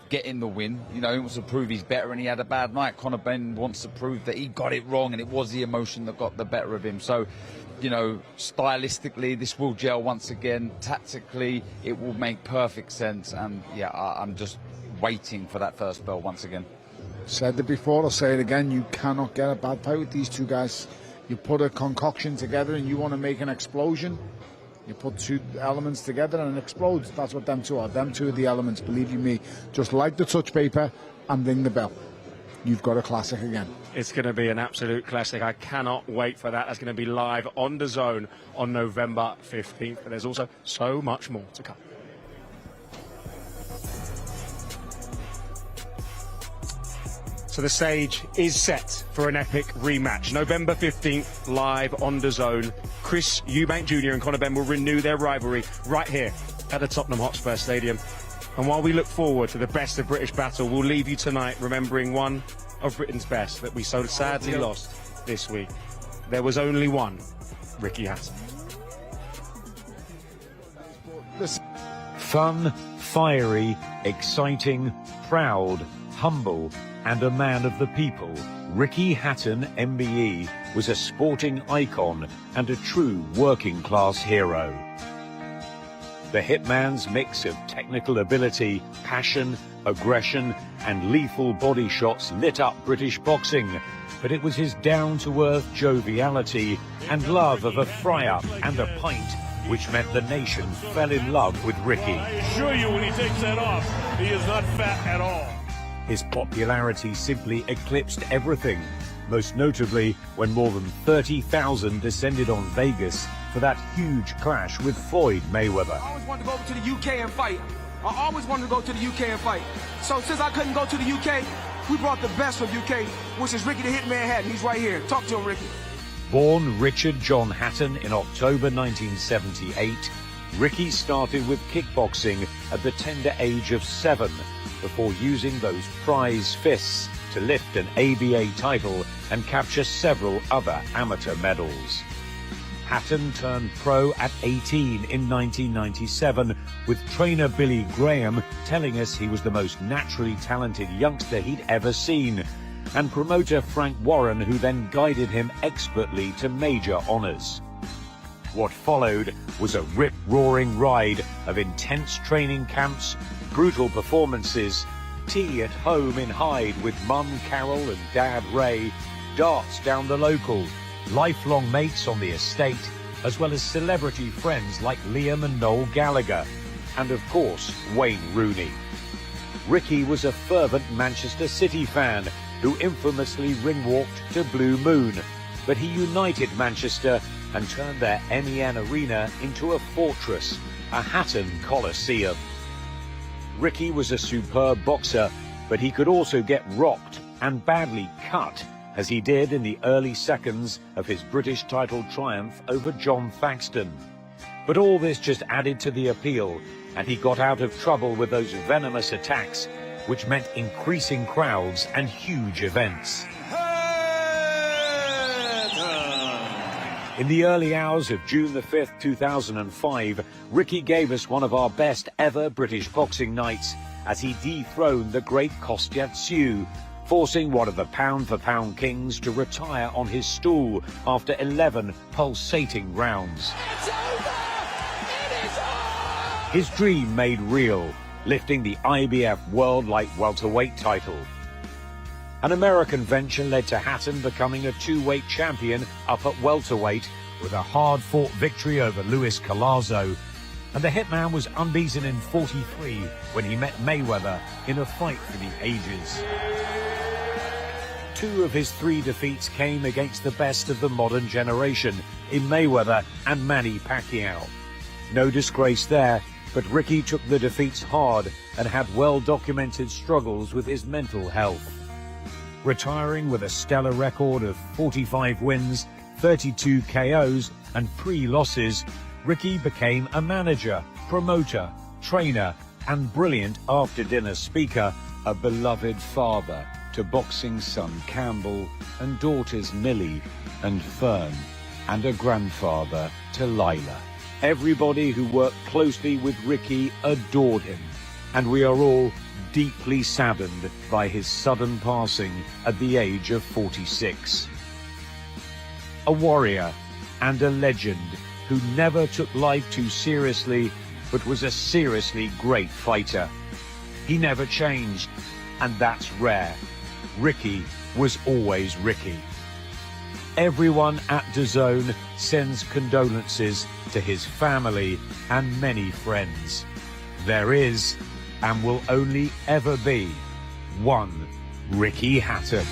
getting the win. You know, he wants to prove he's better and he had a bad night. Conor Benn wants to prove that he got it wrong and it was the emotion that got the better of him. So, you know, stylistically, this will gel once again. Tactically, it will make perfect sense. And, yeah, I'm just waiting for that first bell once again. Said it before, I'll say it again, you cannot get a bad fight with these two guys. You put a concoction together and you want to make an explosion. You put two elements together and it explodes. That's what them two are. Them two are the elements, believe you me. Just like the touch paper and ring the bell. You've got a classic again. It's going to be an absolute classic. I cannot wait for that. That's going to be live on the Zone on November 15th. But there's also so much more to come. So the stage is set for an epic rematch. November 15th, live on the Zone. Chris Eubank Jr. and Conor Benn will renew their rivalry right here at the Tottenham Hotspur Stadium. And while we look forward to the best of British battle, we'll leave you tonight remembering one of Britain's best that we so sadly lost this week. There was only one, Ricky Hatton. Fun, fiery, exciting, proud, humble, and a man of the people, Ricky Hatton, MBE, was a sporting icon and a true working-class hero. The hitman's mix of technical ability, passion, aggression, and lethal body shots lit up British boxing, but it was his down-to-earth joviality and love of a fry-up and a pint which meant the nation fell in love with Ricky. I assure you, when he takes that off, he is not fat at all. His popularity simply eclipsed everything, most notably when more than 30,000 descended on Vegas for that huge clash with Floyd Mayweather. I always wanted to go over to the UK and fight. I always wanted to go to the UK and fight. So since I couldn't go to the UK, we brought the best from UK, which is Ricky the Hitman Hatton. He's right here. Talk to him, Ricky. Born Richard John Hatton in October 1978, Ricky started with kickboxing at the tender age of 7, before using those prize fists to lift an ABA title and capture several other amateur medals. Hatton turned pro at 18 in 1997, with trainer Billy Graham telling us he was the most naturally talented youngster he'd ever seen, and promoter Frank Warren, who then guided him expertly to major honours. What followed was a rip-roaring ride of intense training camps, brutal performances, tea at home in Hyde with Mum Carol and Dad Ray, darts down the local, lifelong mates on the estate, as well as celebrity friends like Liam and Noel Gallagher, and of course Wayne Rooney. Ricky was a fervent Manchester City fan who infamously ring-walked to Blue Moon, but he united Manchester and turned their MEN Arena into a fortress, a Hatton Coliseum. Ricky was a superb boxer, but he could also get rocked and badly cut, as he did in the early seconds of his British title triumph over John Thaxton. But all this just added to the appeal, and he got out of trouble with those venomous attacks, which meant increasing crowds and huge events. In the early hours of June the 5th, 2005, Ricky gave us one of our best ever British boxing nights as he dethroned the great Kostya Tszyu, forcing one of the pound-for-pound kings to retire on his stool after 11 pulsating rounds. It's over! It is on! His dream made real, lifting the IBF World Light Welterweight title. An American venture led to Hatton becoming a two-weight champion up at welterweight with a hard-fought victory over Luis Collazo, and the Hitman was unbeaten in 43 when he met Mayweather in a fight for the ages. 2 of his 3 defeats came against the best of the modern generation in Mayweather and Manny Pacquiao. No disgrace there, but Ricky took the defeats hard and had well-documented struggles with his mental health. Retiring with a stellar record of 45 wins, 32 KOs and 3 losses, Ricky became a manager, promoter, trainer and brilliant after-dinner speaker, a beloved father to boxing son Campbell and daughters Millie and Fern, and a grandfather to Lila. Everybody who worked closely with Ricky adored him, and we are all deeply saddened by his sudden passing at the age of 46. A warrior and a legend who never took life too seriously, but was a seriously great fighter. He never changed, and that's rare. Ricky was always Ricky. Everyone at DAZN sends condolences to his family and many friends. There is, and will only ever be, one Ricky Hatton.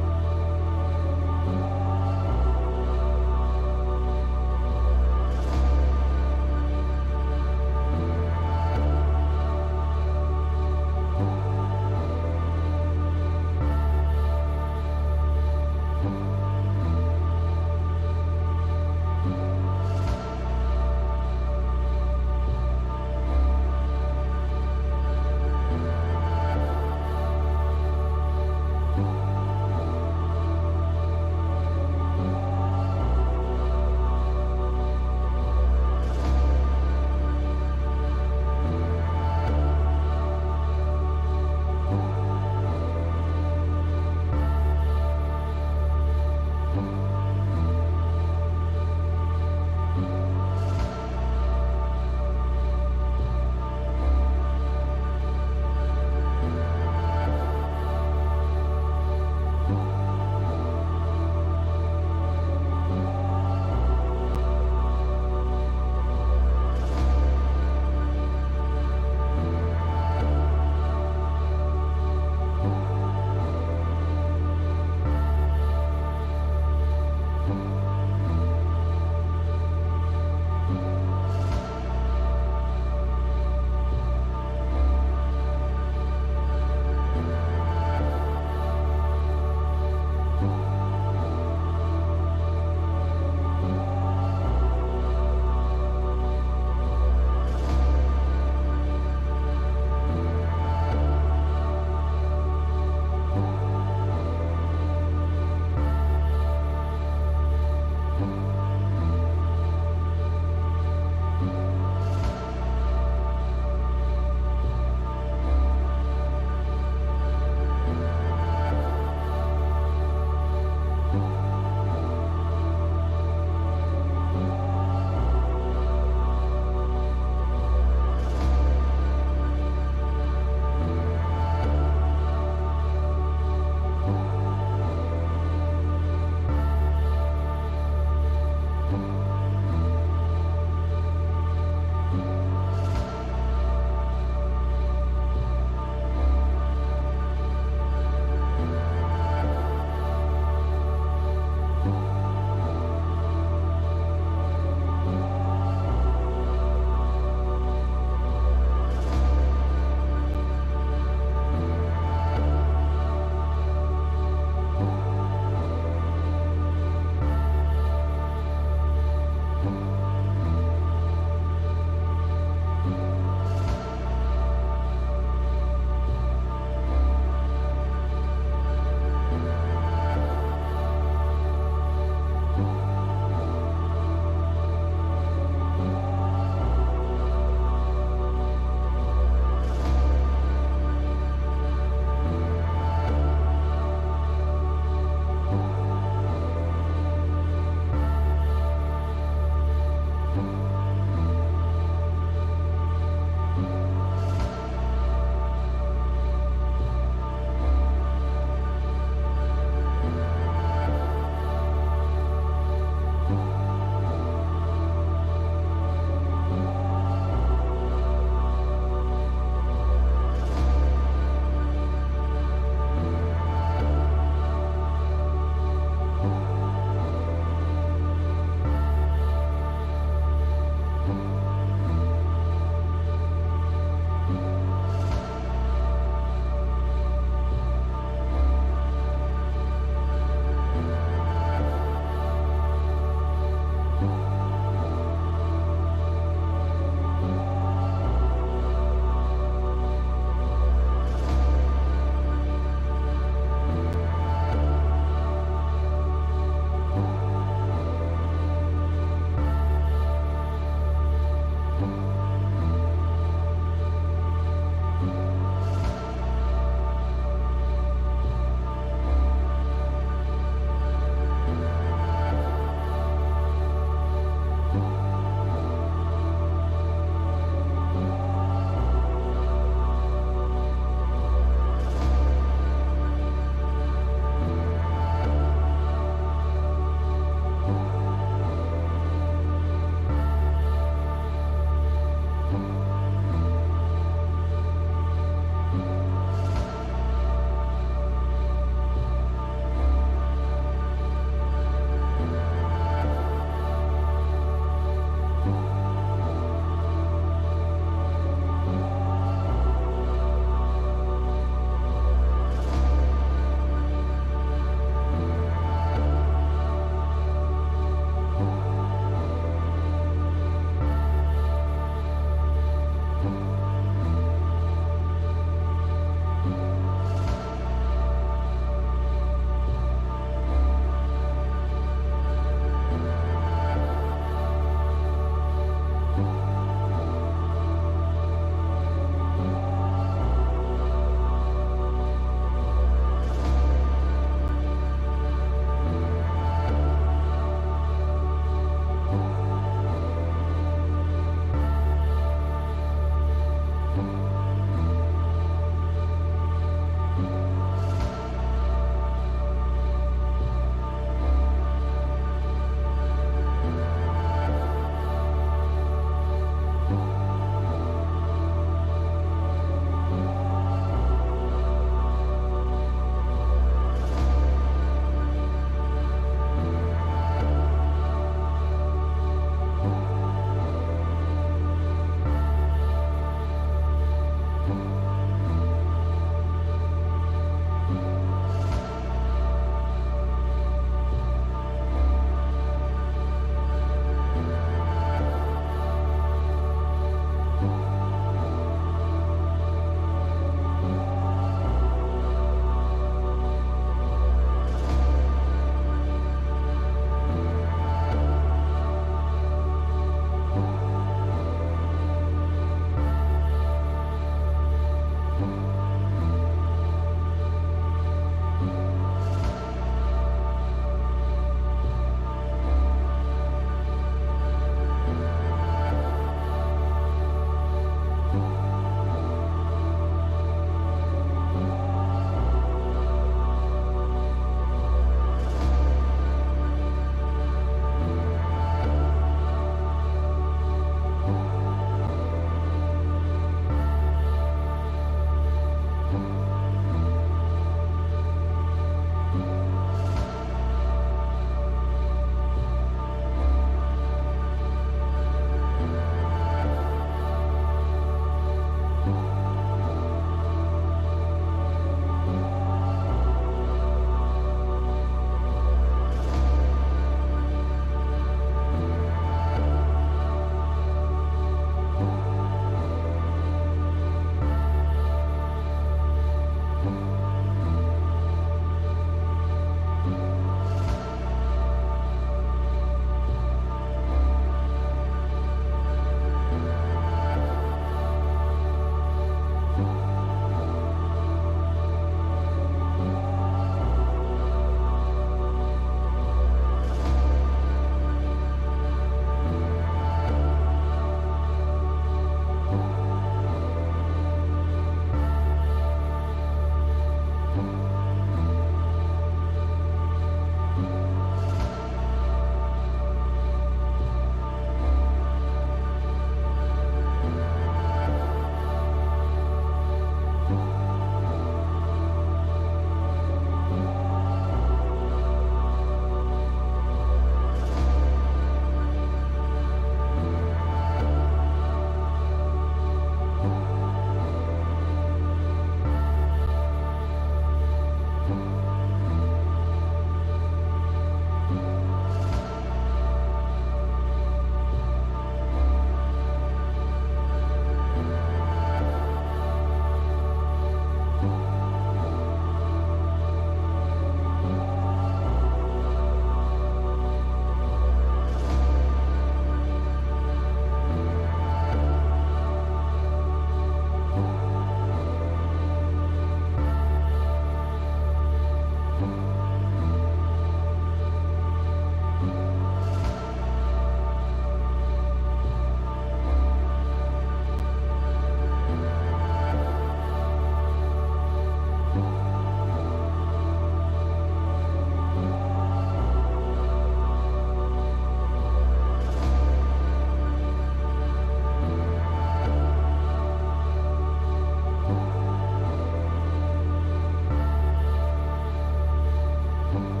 Bye.